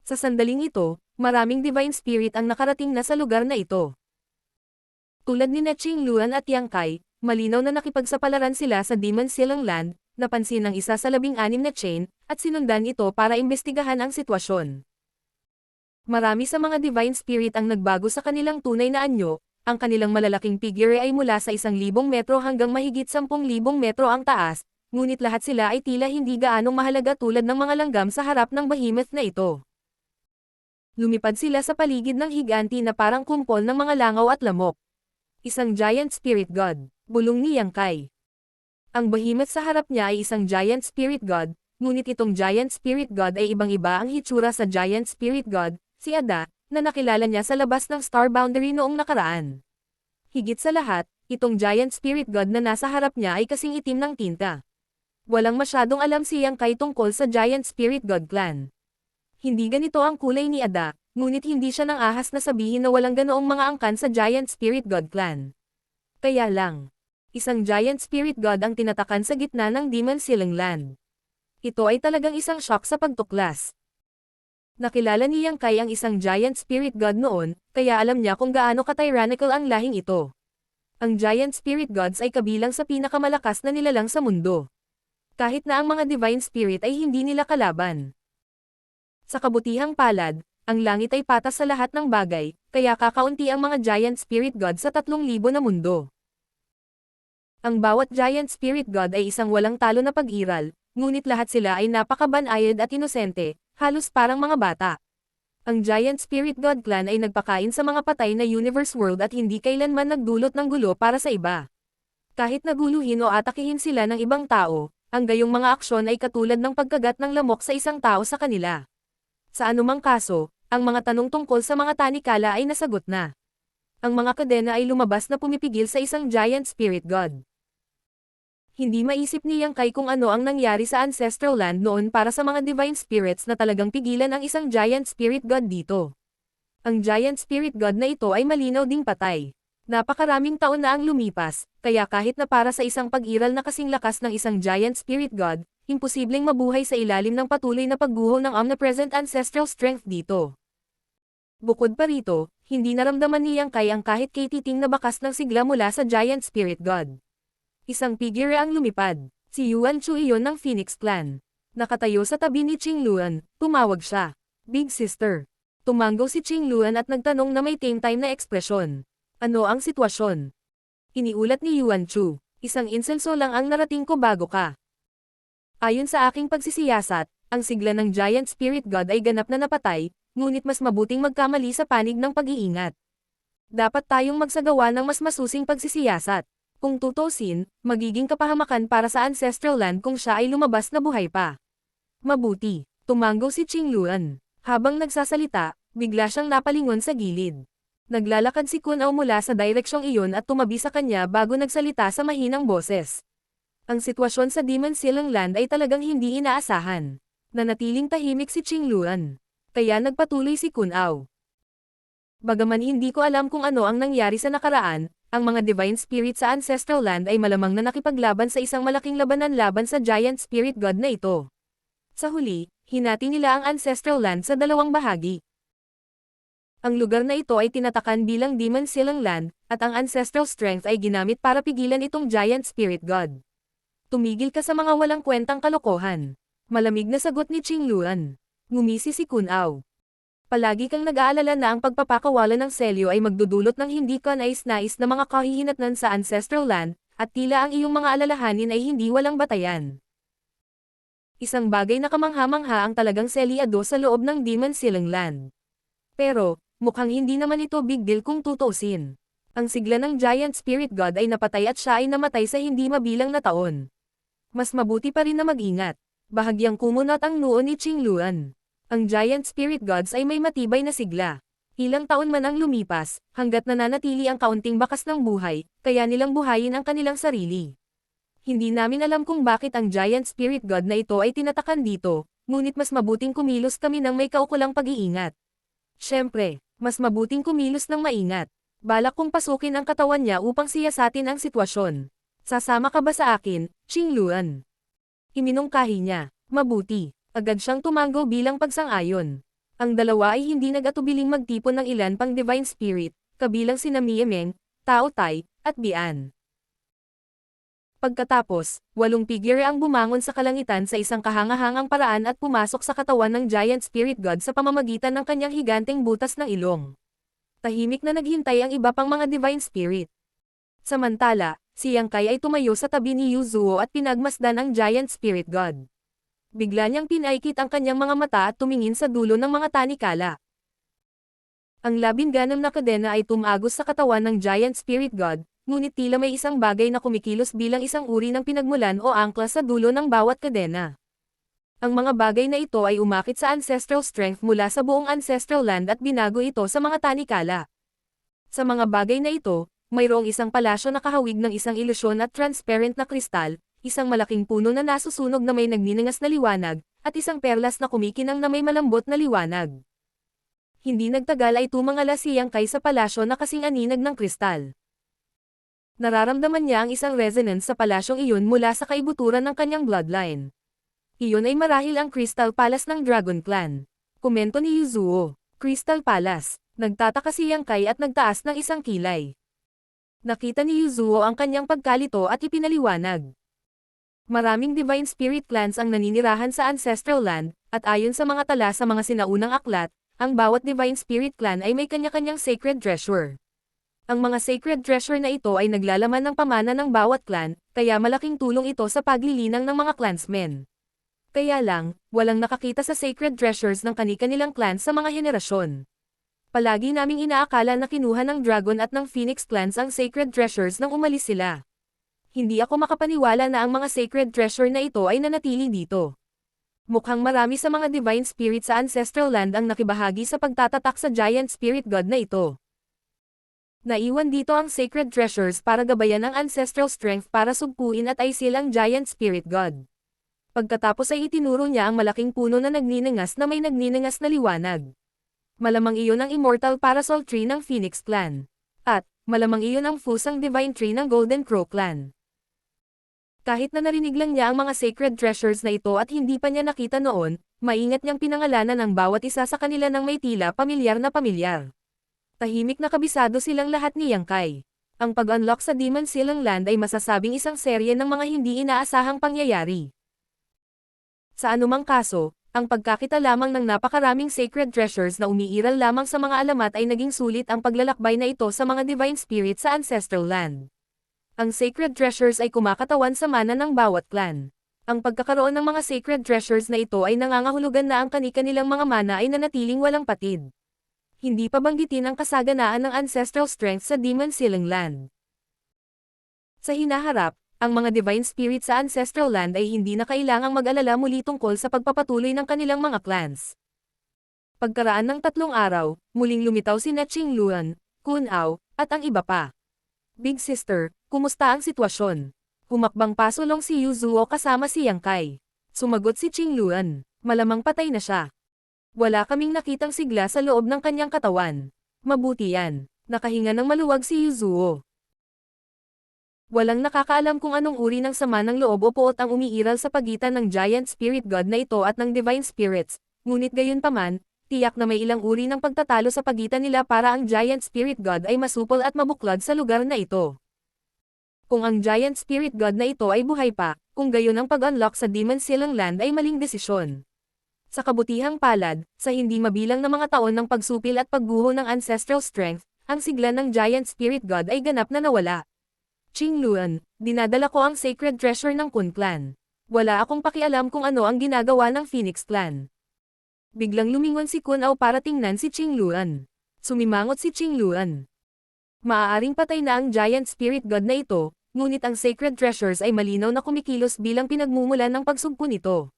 Sa sandaling ito, maraming Divine Spirit ang nakarating na sa lugar na ito. Tulad ni Qingluan at Yang Kai, malinaw na nakipagsapalaran sila sa Demon Silang Land, napansin ng isa sa 16 na chain, at sinundan ito para imbestigahan ang sitwasyon. Marami sa mga Divine Spirit ang nagbago sa kanilang tunay na anyo, ang kanilang malalaking figure ay mula sa 1,000 metro hanggang mahigit 10,000 metro ang taas, ngunit lahat sila ay tila hindi gaanong mahalaga tulad ng mga langgam sa harap ng behemoth na ito. Lumipad sila sa paligid ng higanti na parang kumpol ng mga langaw at lamok. Isang giant spirit god, bulong ni Yang Kai. Ang behemoth sa harap niya ay isang giant spirit god, ngunit itong giant spirit god ay ibang-iba ang hitsura sa giant spirit god, si Ada, na nakilala niya sa labas ng Star Boundary noong nakaraan. Higit sa lahat, itong giant spirit god na nasa harap niya ay kasing itim ng tinta. Walang masyadong alam si Yang Kai tungkol sa giant spirit god clan. Hindi ganito ang kulay ni Ada, ngunit hindi siya nang ahas na sabihin na walang ganoong mga angkan sa giant spirit god clan. Kaya lang, isang giant spirit god ang tinatakan sa gitna ng Demon Ceiling Land. Ito ay talagang isang shock sa pagtuklas. Nakilala ni Yang Kai ang isang giant spirit god noon, kaya alam niya kung gaano ka-tyrannical ang lahing ito. Ang giant spirit gods ay kabilang sa pinakamalakas na nilalang sa mundo. Kahit na ang mga divine spirit ay hindi nila kalaban. Sa kabutihang palad, ang langit ay patas sa lahat ng bagay, kaya kakaunti ang mga giant spirit god sa 3,000 na mundo. Ang bawat giant spirit god ay isang walang talo na pag-iral, ngunit lahat sila ay napakabanayad at inosente, halos parang mga bata. Ang giant spirit god clan ay nagpakain sa mga patay na universe world at hindi kailanman nagdulot ng gulo para sa iba. Kahit naguluhin o atakihin sila ng ibang tao, ang gayong mga aksyon ay katulad ng pagkagat ng lamok sa isang tao sa kanila. Sa anumang kaso, ang mga tanong tungkol sa mga tanikala ay nasagot na. Ang mga kadena ay lumabas na pumipigil sa isang giant spirit god. Hindi maisip ni Yang Kai kung ano ang nangyari sa Ancestral Land noon para sa mga divine spirits na talagang pigilan ang isang giant spirit god dito. Ang giant spirit god na ito ay malinaw ding patay. Napakaraming taon na ang lumipas, kaya kahit na para sa isang pag-iral na kasing lakas ng isang giant spirit god, imposibleng mabuhay sa ilalim ng patuloy na pagguho ng omnipresent ancestral strength dito. Bukod pa rito, hindi naramdaman ni Yang Kai ang kahit katiting na bakas ng sigla mula sa giant spirit god. Isang figure ang lumipad, si Yuan Chu iyon ng Phoenix Clan. Nakatayo sa tabi ni Qing Luan, tumawag siya. Big Sister. Tumanggaw si Qing Luan at nagtanong na may time-time na ekspresyon. Ano ang sitwasyon? Iniulat ni Yuan Chu, isang inselso lang ang narating ko bago ka. Ayon sa aking pagsisiyasat, ang sigla ng Giant Spirit God ay ganap na napatay, ngunit mas mabuting magkamali sa panig ng pag-iingat. Dapat tayong magsagawa ng mas masusing pagsisiyasat. Kung tutusin, magiging kapahamakan para sa Ancestral Land kung siya ay lumabas na buhay pa. Mabuti, tumanggaw si Qing Luan. Habang nagsasalita, bigla siyang napalingon sa gilid. Naglalakad si Kun Ao mula sa direksyong iyon at tumabi sa kanya bago nagsalita sa mahinang boses. Ang sitwasyon sa Demon Ceiling Land ay talagang hindi inaasahan. Nanatiling tahimik si Qing Luan. Kaya nagpatuloy si Kun Ao. Bagaman hindi ko alam kung ano ang nangyari sa nakaraan, ang mga Divine Spirit sa Ancestral Land ay malamang na nakipaglaban sa isang malaking labanan laban sa Giant Spirit God na ito. Sa huli, hinati nila ang Ancestral Land sa dalawang bahagi. Ang lugar na ito ay tinatakan bilang Demon Ceiling Land, at ang Ancestral Strength ay ginamit para pigilan itong Giant Spirit God. Tumigil ka sa mga walang kwentang kalokohan. Malamig na sagot ni Qing Luan. Ngumisi si Kun Ao. Palagi kang nag-aalala na ang pagpapakawala ng selyo ay magdudulot ng hindi ka nais-nais na mga kahihinatnan sa Ancestral Land, at tila ang iyong mga alalahanin ay hindi walang batayan. Isang bagay na kamangha-mangha ang talagang selyado sa loob ng Demon Ceiling Land. Pero, mukhang hindi naman ito big deal kung tutuusin. Ang sigla ng Giant Spirit God ay napatay at siya ay namatay sa hindi mabilang na taon. Mas mabuti pa rin na mag-ingat. Bahagyang kumunot ang noo ni Qing Luan. Ang Giant Spirit Gods ay may matibay na sigla. Ilang taon man ang lumipas, hanggat nananatili ang kaunting bakas ng buhay, kaya nilang buhayin ang kanilang sarili. Hindi namin alam kung bakit ang Giant Spirit God na ito ay tinatakan dito, ngunit mas mabuting kumilos kami ng may kaukulang pag-iingat. Siyempre, mas mabuting kumilos ng maingat. Balak kong pasukin ang katawan niya upang siyasatin ang sitwasyon. Sasama ka ba sa akin, Qing Luan? Iminungkahi niya. Mabuti. Agad siyang tumanggo bilang pagsang-ayon. Ang dalawa ay hindi nag-atubiling magtipon ng ilan pang Divine Spirit, kabilang sina Miemeng, Tao Tai, at Bian. Pagkatapos, 8 figure ang bumangon sa kalangitan sa isang kahangahangang paraan at pumasok sa katawan ng Giant Spirit God sa pamamagitan ng kanyang higanteng butas ng ilong. Tahimik na naghintay ang iba pang mga Divine Spirit. Samantala, si Yang Kai ay tumayo sa tabi ni Yuzuo at pinagmasdan ang Giant Spirit God. Bigla niyang pinaikit ang kanyang mga mata at tumingin sa dulo ng mga tanikala. Ang labinganong na kadena ay tumagos sa katawan ng Giant Spirit God, ngunit tila may isang bagay na kumikilos bilang isang uri ng pinagmulan o angkla sa dulo ng bawat kadena. Ang mga bagay na ito ay umakit sa ancestral strength mula sa buong ancestral land at binago ito sa mga tanikala. Sa mga bagay na ito, mayroong isang palasyo na kahawig ng isang ilusyon at transparent na kristal, isang malaking puno na nasusunog na may nagniningas na liwanag, at isang perlas na kumikinang na may malambot na liwanag. Hindi nagtagal ay tumangala si Yang Kai sa palasyo na kasing aninag ng kristal. Nararamdaman niya ang isang resonance sa palasyong iyon mula sa kaibuturan ng kanyang bloodline. Iyon ay marahil ang Crystal Palace ng Dragon Clan. Komento ni Yuzuo. Crystal Palace. Nagtataka si Yang Kai at nagtaas ng isang kilay. Nakita ni Yuzuo ang kanyang pagkalito at ipinaliwanag. Maraming Divine Spirit Clans ang naninirahan sa Ancestral Land, at ayon sa mga tala sa mga sinaunang aklat, ang bawat Divine Spirit Clan ay may kanya-kanyang sacred treasure. Ang mga sacred treasure na ito ay naglalaman ng pamana ng bawat clan, kaya malaking tulong ito sa paglilinang ng mga clansmen. Kaya lang, walang nakakita sa sacred treasures ng kani-kanilang clan sa mga henerasyon. Palagi naming inaakala na kinuha ng Dragon at ng Phoenix clans ang sacred treasures nang umalis sila. Hindi ako makapaniwala na ang mga sacred treasure na ito ay nanatili dito. Mukhang marami sa mga divine spirit sa Ancestral Land ang nakibahagi sa pagtatatak sa Giant Spirit God na ito. Naiwan dito ang sacred treasures para gabayan ang ancestral strength para sugpuin at aisil ang Giant Spirit God. Pagkatapos ay itinuro niya ang malaking puno na nagniningas na may nagniningas na liwanag. Malamang iyon ang immortal parasol tree ng Phoenix Clan. At, malamang iyon ang fusang divine tree ng Golden Crow Clan. Kahit na narinig lang niya ang mga sacred treasures na ito at hindi pa niya nakita noon, maingat niyang pinangalanan ang bawat isa sa kanila ng may tila pamilyar na pamilyar. Tahimik na kabisado silang lahat ni Yang Kai. Ang pag-unlock sa Demon Silang Land ay masasabing isang serye ng mga hindi inaasahang pangyayari. Sa anumang kaso, ang pagkakita lamang ng napakaraming sacred treasures na umiiral lamang sa mga alamat ay naging sulit ang paglalakbay na ito sa mga divine spirits sa Ancestral Land. Ang sacred treasures ay kumakatawan sa mana ng bawat clan. Ang pagkakaroon ng mga sacred treasures na ito ay nangangahulugan na ang kani-kanilang mga mana ay nanatiling walang patid. Hindi pa banggitin ang kasaganaan ng ancestral strength sa Demon Silang Land. Sa hinaharap, ang mga divine spirits sa Ancestral Land ay hindi na kailangang mag-alala muli tungkol sa pagpapatuloy ng kanilang mga clans. Pagkaraan ng 3 araw, muling lumitaw sina Qingluan, Kun Ao, at ang iba pa. Big Sister, kumusta ang sitwasyon? Humakbang pasulong si Yuzuo kasama si Yang Kai. Sumagot si Qingluan, malamang patay na siya. Wala kaming nakitang sigla sa loob ng kanyang katawan. Mabuti yan. Nakahinga ng maluwag si Yuzuo. Walang nakakaalam kung anong uri ng sama ng loob o puot ang umiiral sa pagitan ng Giant Spirit God na ito at ng Divine Spirits, ngunit gayunpaman, tiyak na may ilang uri ng pagtatalo sa pagitan nila para ang Giant Spirit God ay masupol at mabuklod sa lugar na ito. Kung ang Giant Spirit God na ito ay buhay pa, kung gayon ang pag-unlock sa Demon Silang Land ay maling desisyon. Sa kabutihang palad, sa hindi mabilang na mga taon ng pagsupil at pagguho ng ancestral strength, ang sigla ng Giant Spirit God ay ganap na nawala. Qingluan, dinadala ko ang sacred treasure ng Kun Clan. Wala akong pakialam kung ano ang ginagawa ng Phoenix Clan. Biglang lumingon si Kun Ao para tingnan si Qingluan. Sumimangot si Qingluan. Maaaring patay na ang Giant Spirit God na ito, ngunit ang sacred treasures ay malinaw na kumikilos bilang pinagmumulan ng pagsugpo nito.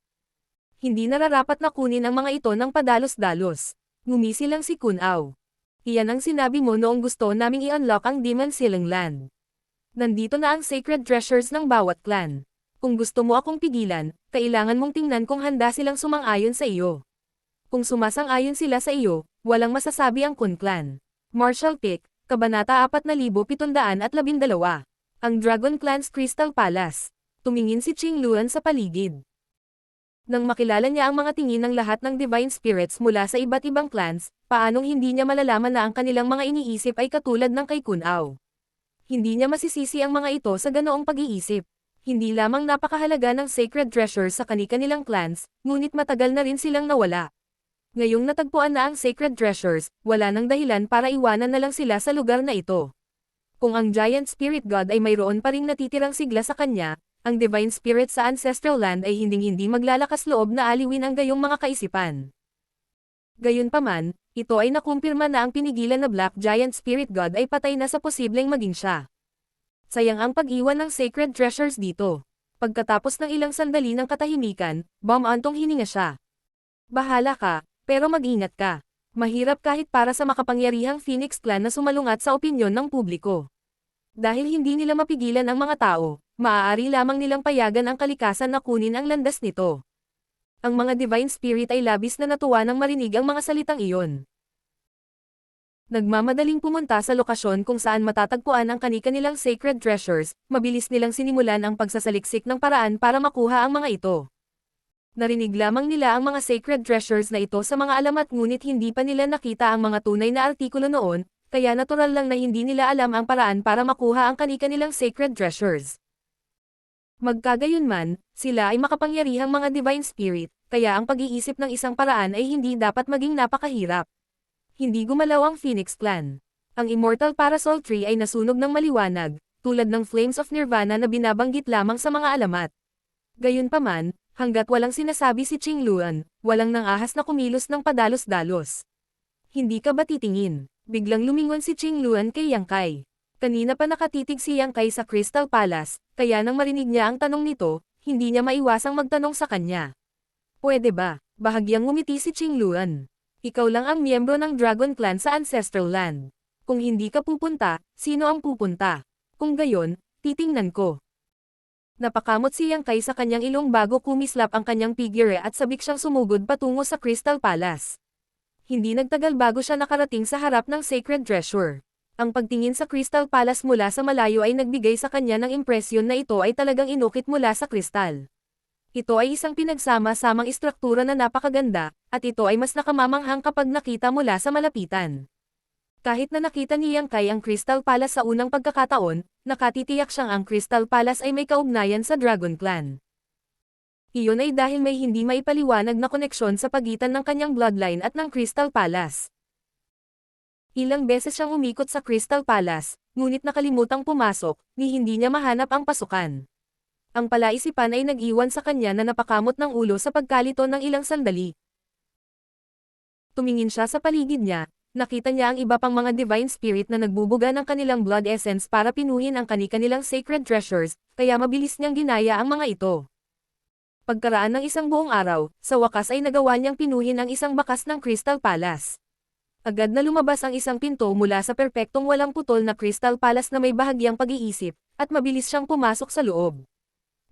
Hindi nararapat na kunin ang mga ito ng padalos-dalos. Ngumisi lang si Kun Ao. Iyan ang sinabi mo noong gusto naming i-unlock ang Demon Silang Land. Nandito na ang sacred treasures ng bawat clan. Kung gusto mo akong pigilan, kailangan mong tingnan kung handa silang sumang-ayon sa iyo. Kung sumasang-ayon sila sa iyo, walang masasabi ang Kun Clan. Martial Pick, Kabanata 4712. Ang Dragon Clan's Crystal Palace. Tumingin si Qingluan sa paligid. Nang makilala niya ang mga tingin ng lahat ng divine spirits mula sa iba't ibang clans, paanong hindi niya malalaman na ang kanilang mga iniisip ay katulad ng kay Kun Ao. Hindi niya masisisi ang mga ito sa ganoong pag-iisip. Hindi lamang napakahalaga ng sacred treasures sa kani-kanilang clans, ngunit matagal na rin silang nawala. Ngayong natagpuan na ang sacred treasures, wala nang dahilan para iwanan na lang sila sa lugar na ito. Kung ang Giant Spirit God ay mayroon pa ring natitirang sigla sa kanya, ang Divine Spirit sa Ancestral Land ay hinding-hindi maglalakas loob na aliwin ang gayong mga kaisipan. Gayunpaman, Ito ay nakumpirma na ang pinigilan na Black Giant Spirit God ay patay na sa posibleng maging siya. Sayang ang pag-iwan ng sacred treasures dito. Pagkatapos ng ilang sandali ng katahimikan, bumantong hininga siya. Bahala ka, pero mag-ingat ka. Mahirap kahit para sa makapangyarihang Phoenix Clan na sumalungat sa opinyon ng publiko. Dahil hindi nila mapigilan ang mga tao, maaari lamang nilang payagan ang kalikasan na kunin ang landas nito. Ang mga Divine Spirit ay labis na natuwa nang marinig ang mga salitang iyon. Nagmamadaling pumunta sa lokasyon kung saan matatagpuan ang kani-kanilang sacred treasures, mabilis nilang sinimulan ang pagsasaliksik ng paraan para makuha ang mga ito. Narinig lamang nila ang mga sacred treasures na ito sa mga alamat ngunit hindi pa nila nakita ang mga tunay na artikulo noon, kaya natural lang na hindi nila alam ang paraan para makuha ang kani-kanilang sacred treasures. Magkagayunman, sila ay makapangyarihang mga Divine Spirit, kaya ang pag-iisip ng isang paraan ay hindi dapat maging napakahirap. Hindi gumalaw ang Phoenix Clan. Ang Immortal Parasol Tree ay nasunog ng maliwanag, tulad ng Flames of Nirvana na binabanggit lamang sa mga alamat. Gayunpaman, hanggat walang sinasabi si Qing Luan, walang nang-ahas na kumilos ng padalos-dalos. Hindi ka ba titingin? Biglang lumingon si Qing Luan kay Yang Kai. Kanina pa nakatitig si Yang Kai sa Crystal Palace, kaya nang marinig niya ang tanong nito, hindi niya maiwasang magtanong sa kanya. Pwede ba? Bahagyang ngumiti si Qing Luan. Ikaw lang ang miyembro ng Dragon Clan sa Ancestral Land. Kung hindi ka pupunta, sino ang pupunta? Kung gayon, titingnan ko. Napakamot si Yang Kai sa kanyang ilong bago kumislap ang kanyang figure at sabik siyang sumugod patungo sa Crystal Palace. Hindi nagtagal bago siya nakarating sa harap ng Sacred Treasure. Ang pagtingin sa Crystal Palace mula sa malayo ay nagbigay sa kanya ng impresyon na ito ay talagang inukit mula sa kristal. Ito ay isang pinagsama-samang istruktura na napakaganda, at ito ay mas nakamamanghang kapag nakita mula sa malapitan. Kahit na nakita ni Yang Kai ang Crystal Palace sa unang pagkakataon, nakatitiyak siyang ang Crystal Palace ay may kaugnayan sa Dragon Clan. Iyon ay dahil may hindi maipaliwanag na koneksyon sa pagitan ng kanyang bloodline at ng Crystal Palace. Ilang beses siyang umikot sa Crystal Palace, ngunit nakalimutang pumasok, ni hindi niya mahanap ang pasukan. Ang palaisipan ay nag-iwan sa kanya na napakamot ng ulo sa pagkalito ng ilang sandali. Tumingin siya sa paligid niya, nakita niya ang iba pang mga Divine Spirit na nagbubuga ng kanilang blood essence para pinuhin ang kani-kanilang sacred treasures, kaya mabilis niyang ginaya ang mga ito. Pagkaraan ng isang buong araw, sa wakas ay nagawa niyang pinuhin ang isang bakas ng Crystal Palace. Agad na lumabas ang isang pinto mula sa perpektong walang putol na Crystal Palace na may bahagyang pag-iisip, at mabilis siyang pumasok sa loob.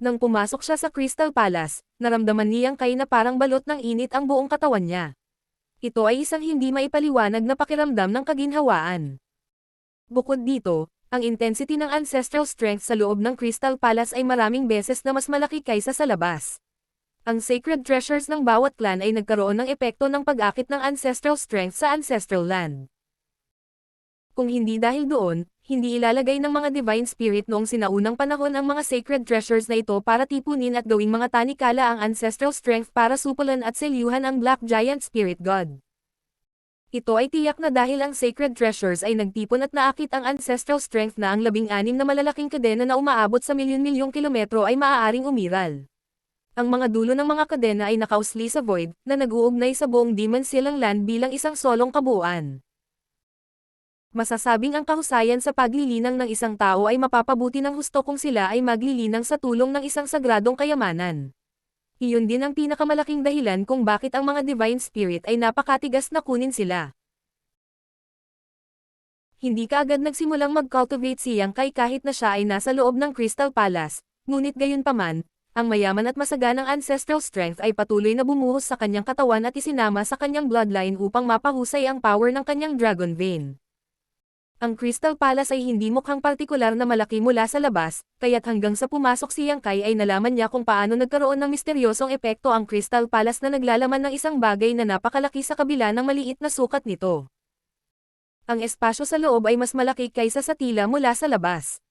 Nang pumasok siya sa Crystal Palace, naramdaman niyang Kai na parang balot ng init ang buong katawan niya. Ito ay isang hindi maipaliwanag na pakiramdam ng kaginhawaan. Bukod dito, ang intensity ng ancestral strength sa loob ng Crystal Palace ay maraming beses na mas malaki kaysa sa labas. Ang sacred treasures ng bawat clan ay nagkaroon ng epekto ng pag-akit ng ancestral strength sa Ancestral Land. Kung hindi dahil doon, hindi ilalagay ng mga Divine Spirit noong sinaunang panahon ang mga sacred treasures na ito para tipunin at gawing mga tanikala ang ancestral strength para supulan at selyuhan ang Black Giant Spirit God. Ito ay tiyak na dahil ang sacred treasures ay nagtipon at naakit ang ancestral strength na ang 16 na malalaking kadena na umaabot sa milyon-milyong kilometro ay maaaring umiral. Ang mga dulo ng mga kadena ay nakausli sa void, na nag-uugnay sa buong Demon Silang Land bilang isang solong kabuuan. Masasabing ang kahusayan sa paglilinang ng isang tao ay mapapabuti ng husto kung sila ay maglilinang sa tulong ng isang sagradong kayamanan. Iyon din ang pinakamalaking dahilan kung bakit ang mga Divine Spirit ay napakatigas na kunin sila. Hindi kaagad nagsimulang mag-cultivate si Yang Kai kahit na siya ay nasa loob ng Crystal Palace, ngunit gayunpaman, ang mayaman at masaganang ancestral strength ay patuloy na bumuhos sa kanyang katawan at isinama sa kanyang bloodline upang mapahusay ang power ng kanyang dragon vein. Ang Crystal Palace ay hindi mukhang partikular na malaki mula sa labas, kaya't hanggang sa pumasok si Yang Kai ay nalaman niya kung paano nagkaroon ng misteryosong epekto ang Crystal Palace na naglalaman ng isang bagay na napakalaki sa kabila ng maliit na sukat nito. Ang espasyo sa loob ay mas malaki kaysa sa tila mula sa labas.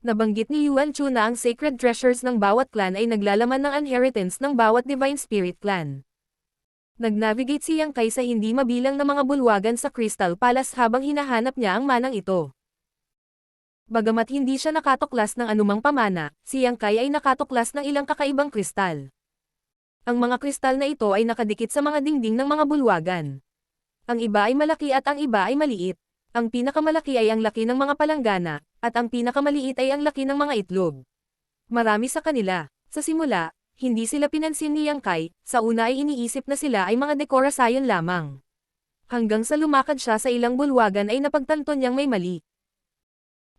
Nabanggit ni Yuan Chu na ang sacred treasures ng bawat clan ay naglalaman ng inheritance ng bawat Divine Spirit clan. Nag-navigate si Yang Kai sa hindi mabilang na mga bulwagan sa Crystal Palace habang hinahanap niya ang manang ito. Bagamat hindi siya nakatuklas ng anumang pamana, si Yang Kai ay nakatuklas ng ilang kakaibang kristal. Ang mga kristal na ito ay nakadikit sa mga dingding ng mga bulwagan. Ang iba ay malaki at ang iba ay maliit. Ang pinakamalaki ay ang laki ng mga palanggana, at ang pinakamaliit ay ang laki ng mga itlog. Marami sa kanila. Sa simula, hindi sila pinansin ni Yang Kai, sa una ay iniisip na sila ay mga dekorasyon lamang. Hanggang sa lumakad siya sa ilang bulwagan ay napagtanto niyang may mali.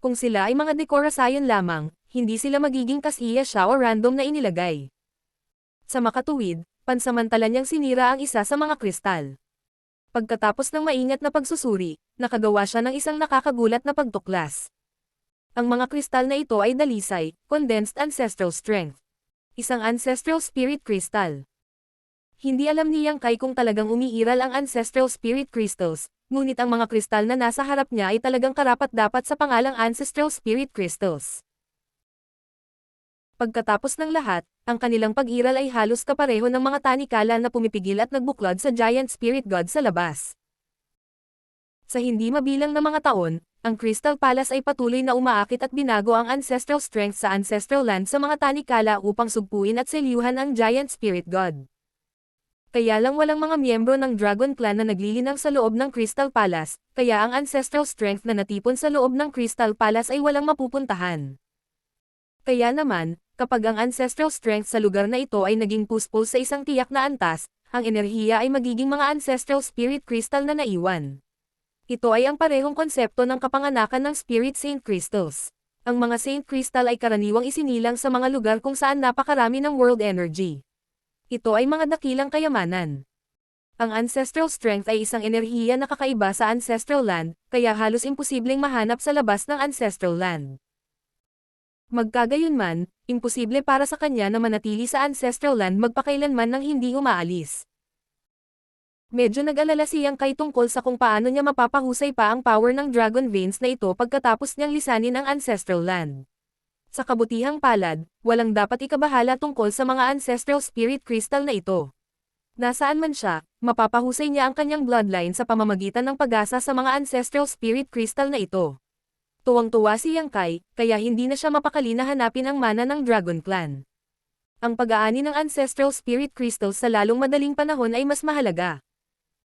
Kung sila ay mga dekorasyon lamang, hindi sila magiging kasiya siya o random na inilagay. Sa makatuwid, pansamantala niyang sinira ang isa sa mga kristal. Pagkatapos ng maingat na pagsusuri, nakagawa siya ng isang nakakagulat na pagtuklas. Ang mga kristal na ito ay dalisay, condensed ancestral strength. Isang ancestral spirit crystal. Hindi alam ni Yang Kai kung talagang umiiral ang ancestral spirit crystals, ngunit ang mga kristal na nasa harap niya ay talagang karapat-dapat sa pangalang ancestral spirit crystals. Pagkatapos ng lahat, ang kanilang pag-iral ay halos kapareho ng mga tanikala na pumipigil at nagbuklod sa giant spirit god sa labas. Sa hindi mabilang na mga taon, ang Crystal Palace ay patuloy na umaakit at binago ang ancestral strength sa ancestral land sa mga tanikala upang sugpuin at selyuhan ang giant spirit god. Kaya lang walang mga miyembro ng Dragon Clan na naglilinang sa loob ng Crystal Palace, kaya ang ancestral strength na natipon sa loob ng Crystal Palace ay walang mapupuntahan. Kaya naman, kapag ang ancestral strength sa lugar na ito ay naging puspol sa isang tiyak na antas, ang enerhiya ay magiging mga ancestral spirit crystal na naiwan. Ito ay ang parehong konsepto ng kapanganakan ng spirit saint crystals. Ang mga saint crystal ay karaniwang isinilang sa mga lugar kung saan napakarami ng world energy. Ito ay mga dakilang kayamanan. Ang ancestral strength ay isang enerhiya na kakaiba sa ancestral land, kaya halos imposibleng mahanap sa labas ng ancestral land. Magkagayunman, imposible para sa kanya na manatili sa ancestral land magpakailanman nang hindi umaalis. Medyo nag-alala si Yang Kai tungkol sa kung paano niya mapapahusay pa ang power ng dragon veins na ito pagkatapos niyang lisanin ang ancestral land. Sa kabutihang palad, walang dapat ikabahala tungkol sa mga ancestral spirit crystal na ito. Nasaan man siya, mapapahusay niya ang kanyang bloodline sa pamamagitan ng pag-asa sa mga ancestral spirit crystal na ito. Tuwang-tuwa si Yang Kai, kaya hindi na siya mapakali na hanapin ang mana ng Dragon Clan. Ang pag-aani ng ancestral spirit crystals sa lalong madaling panahon ay mas mahalaga.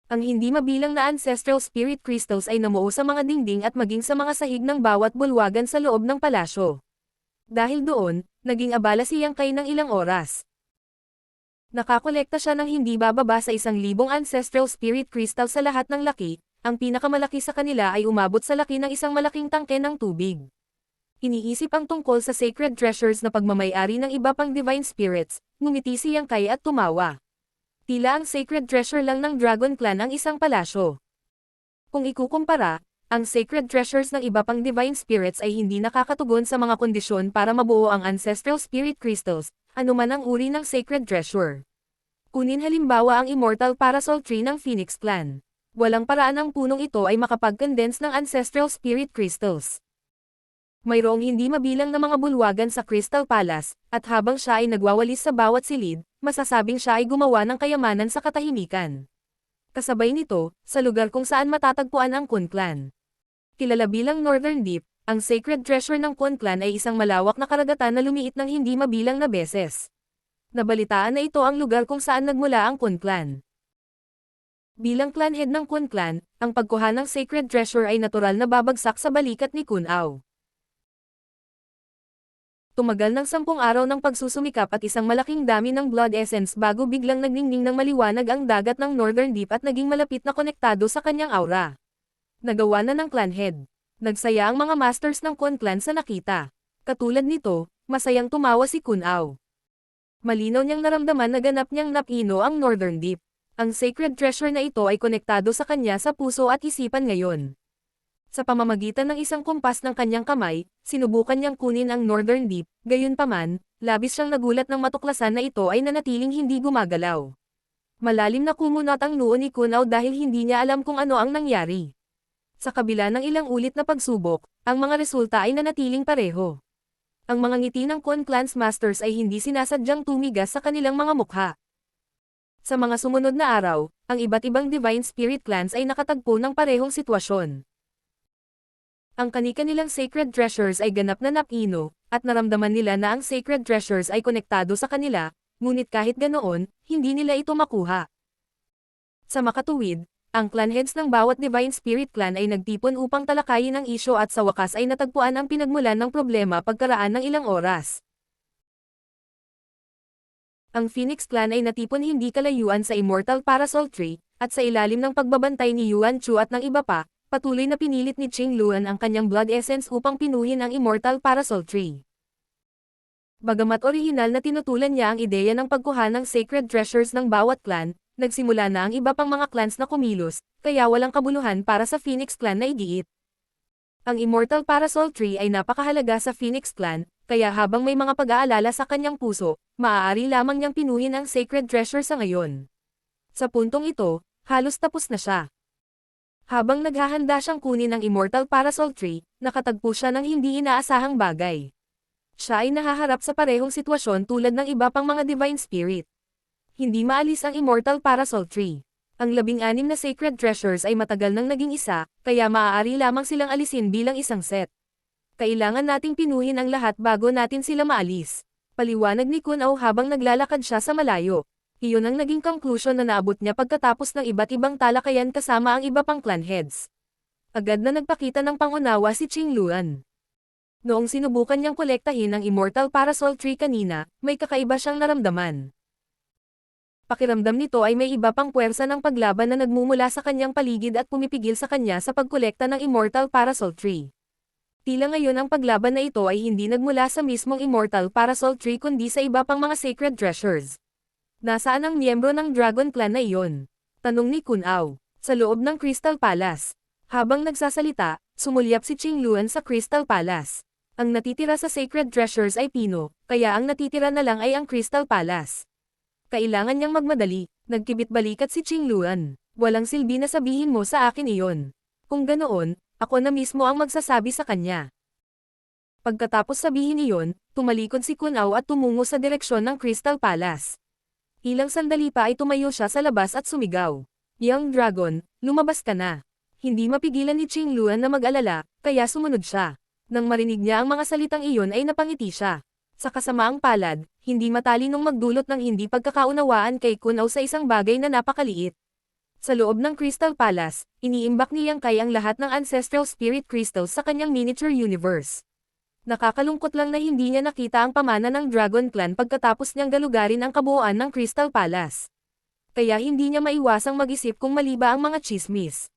Ang hindi mabilang na ancestral spirit crystals ay namuo sa mga dingding at maging sa mga sahig ng bawat bulwagan sa loob ng palasyo. Dahil doon, naging abala si Yang Kai ng ilang oras. Nakakolekta siya ng hindi bababa sa 1,000 ancestral spirit crystal sa lahat ng laki. Ang pinakamalaki sa kanila ay umabot sa laki ng isang malaking tangke ng tubig. Iniisip ang tungkol sa sacred treasures na pagmamayari ng iba pang divine spirits, ngumiti si Yang Kai at tumawa. Tila ang sacred treasure lang ng Dragon Clan ang isang palasyo. Kung ikukumpara, ang sacred treasures ng iba pang divine spirits ay hindi nakakatugon sa mga kondisyon para mabuo ang ancestral spirit crystals, anuman ang uri ng sacred treasure. Kunin halimbawa ang immortal parasol tree ng Phoenix Clan. Walang paraan ang punong ito ay makapag-condense ng ancestral spirit crystals. Mayroong hindi mabilang na mga bulwagan sa Crystal Palace, at habang siya ay nagwawalis sa bawat silid, masasabing siya ay gumawa ng kayamanan sa katahimikan. Kasabay nito, sa lugar kung saan matatagpuan ang Kun Clan. Kilala bilang Northern Deep, ang sacred treasure ng Kun Clan ay isang malawak na karagatan na lumiit ng hindi mabilang na beses. Nabalitaan na ito ang lugar kung saan nagmula ang Kun Clan. Bilang clan head ng Kun Clan, ang pagkuha ng sacred treasure ay natural na babagsak sa balikat ni Kun Ao. Tumagal ng 10 araw ng pagsusumikap at isang malaking dami ng blood essence bago biglang nagningning ng maliwanag ang dagat ng Northern Deep at naging malapit na konektado sa kanyang aura. Nagawa na ng clan head. Nagsaya ang mga masters ng Kun Clan sa nakita. Katulad nito, masayang tumawa si Kun Ao. Malinaw niyang naramdaman na ganap niyang napino ang Northern Deep. Ang sacred treasure na ito ay konektado sa kanya sa puso at isipan ngayon. Sa pamamagitan ng isang kumpas ng kanyang kamay, sinubukan niyang kunin ang Northern Deep, gayunpaman, labis siyang nagulat nang matuklasan na ito ay nanatiling hindi gumagalaw. Malalim na kumunot ang noo ni Kun Ao dahil hindi niya alam kung ano ang nangyari. Sa kabila ng ilang ulit na pagsubok, ang mga resulta ay nanatiling pareho. Ang mga ngiti ng Kun Clan's masters ay hindi sinasadyang tumigas sa kanilang mga mukha. Sa mga sumunod na araw, ang iba't ibang Divine Spirit Clans ay nakatagpo ng parehong sitwasyon. Ang kani-kanilang sacred treasures ay ganap na napino, at naramdaman nila na ang sacred treasures ay konektado sa kanila, ngunit kahit ganoon, hindi nila ito makuha. Sa makatuwid, ang clan heads ng bawat Divine Spirit Clan ay nagtipon upang talakayin ang isyo at sa wakas ay natagpuan ang pinagmulan ng problema pagkaraan ng ilang oras. Ang Phoenix Clan ay natipon hindi kalayuan sa Immortal Parasol Tree, at sa ilalim ng pagbabantay ni Yuan Chu at ng iba pa, patuloy na pinilit ni Qing Luan ang kanyang Blood Essence upang pinuhin ang Immortal Parasol Tree. Bagamat orihinal na tinutulan niya ang ideya ng pagkuha ng Sacred Treasures ng bawat clan, nagsimula na ang iba pang mga clans na kumilos, kaya walang kabuluhan para sa Phoenix Clan na igiit. Ang Immortal Parasol Tree ay napakahalaga sa Phoenix Clan, kaya habang may mga pag-aalala sa kanyang puso, maaari lamang niyang pinuhin ang Sacred Treasure sa ngayon. Sa puntong ito, halos tapos na siya. Habang naghahanda siyang kunin ang Immortal Parasol Tree, nakatagpo siya ng hindi inaasahang bagay. Siya ay nahaharap sa parehong sitwasyon tulad ng iba pang mga Divine Spirit. Hindi maalis ang Immortal Parasol Tree. Ang 16 na Sacred Treasures ay matagal nang naging isa, kaya maaari lamang silang alisin bilang isang set. Kailangan nating pinuhin ang lahat bago natin sila maalis. Paliwanag ni Kun Ao habang naglalakad siya sa malayo. Iyon ang naging conclusion na naabot niya pagkatapos ng iba't ibang talakayan kasama ang iba pang clan heads. Agad na nagpakita ng pangunawa si Qing Luan. Noong sinubukan niyang kolektahin ang Immortal Parasol Tree kanina, may kakaiba siyang naramdaman. Pakiramdam nito ay may iba pang puwersa ng paglaban na nagmumula sa kanyang paligid at pumipigil sa kanya sa pagkolekta ng Immortal Parasol Tree. Tila ngayon ang paglaban na ito ay hindi nagmula sa mismong Immortal Parasol Tree kundi sa iba pang mga Sacred Treasures. Nasaan ang miyembro ng Dragon Clan na iyon? Tanong ni Kun Ao. Sa loob ng Crystal Palace. Habang nagsasalita, sumulyap si Qing Luan sa Crystal Palace. Ang natitira sa Sacred Treasures ay pino, kaya ang natitira na lang ay ang Crystal Palace. Kailangan niyang magmadali, nagkibit-balikat si Qing Luan. Walang silbi na sabihin mo sa akin iyon. Kung ganoon, ako na mismo ang magsasabi sa kanya. Pagkatapos sabihin iyon, tumalikod si Kun Ao at tumungo sa direksyon ng Crystal Palace. Ilang sandali pa ay tumayo siya sa labas at sumigaw. Young Dragon, lumabas ka na. Hindi mapigilan ni Qing Luan na mag-alala, kaya sumunod siya. Nang marinig niya ang mga salitang iyon ay napangiti siya. Sa kasamaang palad, hindi matalinong magdulot ng hindi pagkakaunawaan kay Kun Ao sa isang bagay na napakaliit. Sa loob ng Crystal Palace, iniimbak ni Yang Kai ang lahat ng Ancestral Spirit Crystals sa kanyang miniature universe. Nakakalungkot lang na hindi niya nakita ang pamana ng Dragon Clan pagkatapos niyang galugarin ang kabuuan ng Crystal Palace. Kaya hindi niya maiwasang mag-isip kung mali ba ang mga chismis.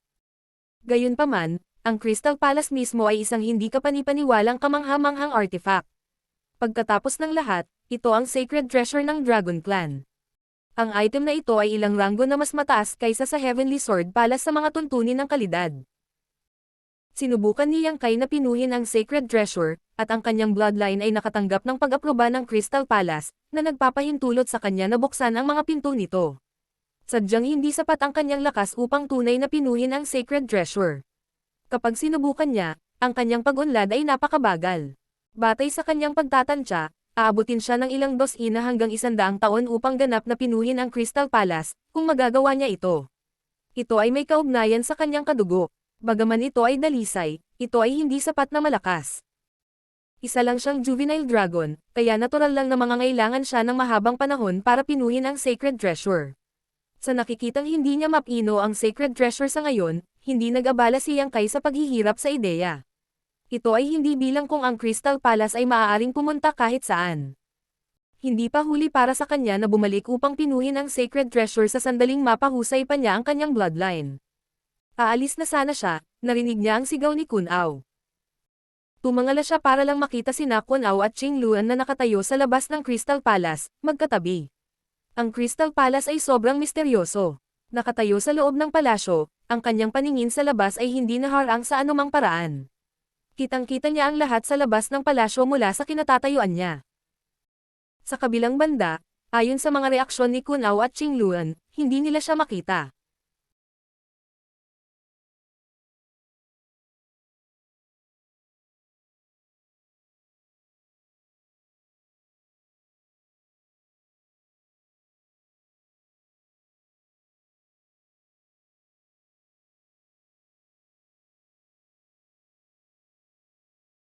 Gayunpaman, ang Crystal Palace mismo ay isang hindi kapanipaniwalang kamangha-manghang artifact. Pagkatapos ng lahat, ito ang Sacred Treasure ng Dragon Clan. Ang item na ito ay ilang ranggo na mas mataas kaysa sa Heavenly Sword Palace sa mga tuntunin ng kalidad. Sinubukan ni Yang Kai na pinuhin ang Sacred Treasure, at ang kanyang bloodline ay nakatanggap ng pag-aproba ng Crystal Palace, na nagpapahintulot sa kanya na buksan ang mga pinto nito. Sadyang hindi sapat ang kanyang lakas upang tunay na pinuhin ang Sacred Treasure. Kapag sinubukan niya, ang kanyang pag-unlad ay napakabagal. Batay sa kanyang pagtatantya, aabutin siya ng ilang dosina hanggang 100 taon upang ganap na pinuhin ang Crystal Palace, kung magagawa niya ito. Ito ay may kaugnayan sa kanyang kadugo. Bagaman ito ay dalisay, ito ay hindi sapat na malakas. Isa lang siyang juvenile dragon, kaya natural lang na mangangailangan siya ng mahabang panahon para pinuhin ang Sacred Treasure. Sa nakikitang hindi niya mapino ang Sacred Treasure sa ngayon, hindi nag-abala si Yang Kai sa paghihirap sa ideya. Ito ay hindi bilang kung ang Crystal Palace ay maaaring pumunta kahit saan. Hindi pa huli para sa kanya na bumalik upang pinuhin ang Sacred Treasure sa sandaling mapahusay pa niya ang kanyang bloodline. Aalis na sana siya, narinig niya ang sigaw ni Kun Ao. Tumangala siya para lang makita sina Kun Ao at Qing Luan na nakatayo sa labas ng Crystal Palace, magkatabi. Ang Crystal Palace ay sobrang misteryoso. Nakatayo sa loob ng palasyo, ang kanyang paningin sa labas ay hindi naharang sa anumang paraan. Kitang-kita niya ang lahat sa labas ng palasyo mula sa kinatatayuan niya. Sa kabilang banda, ayon sa mga reaksyon ni Kun Ao at Qing Luan, hindi nila siya makita.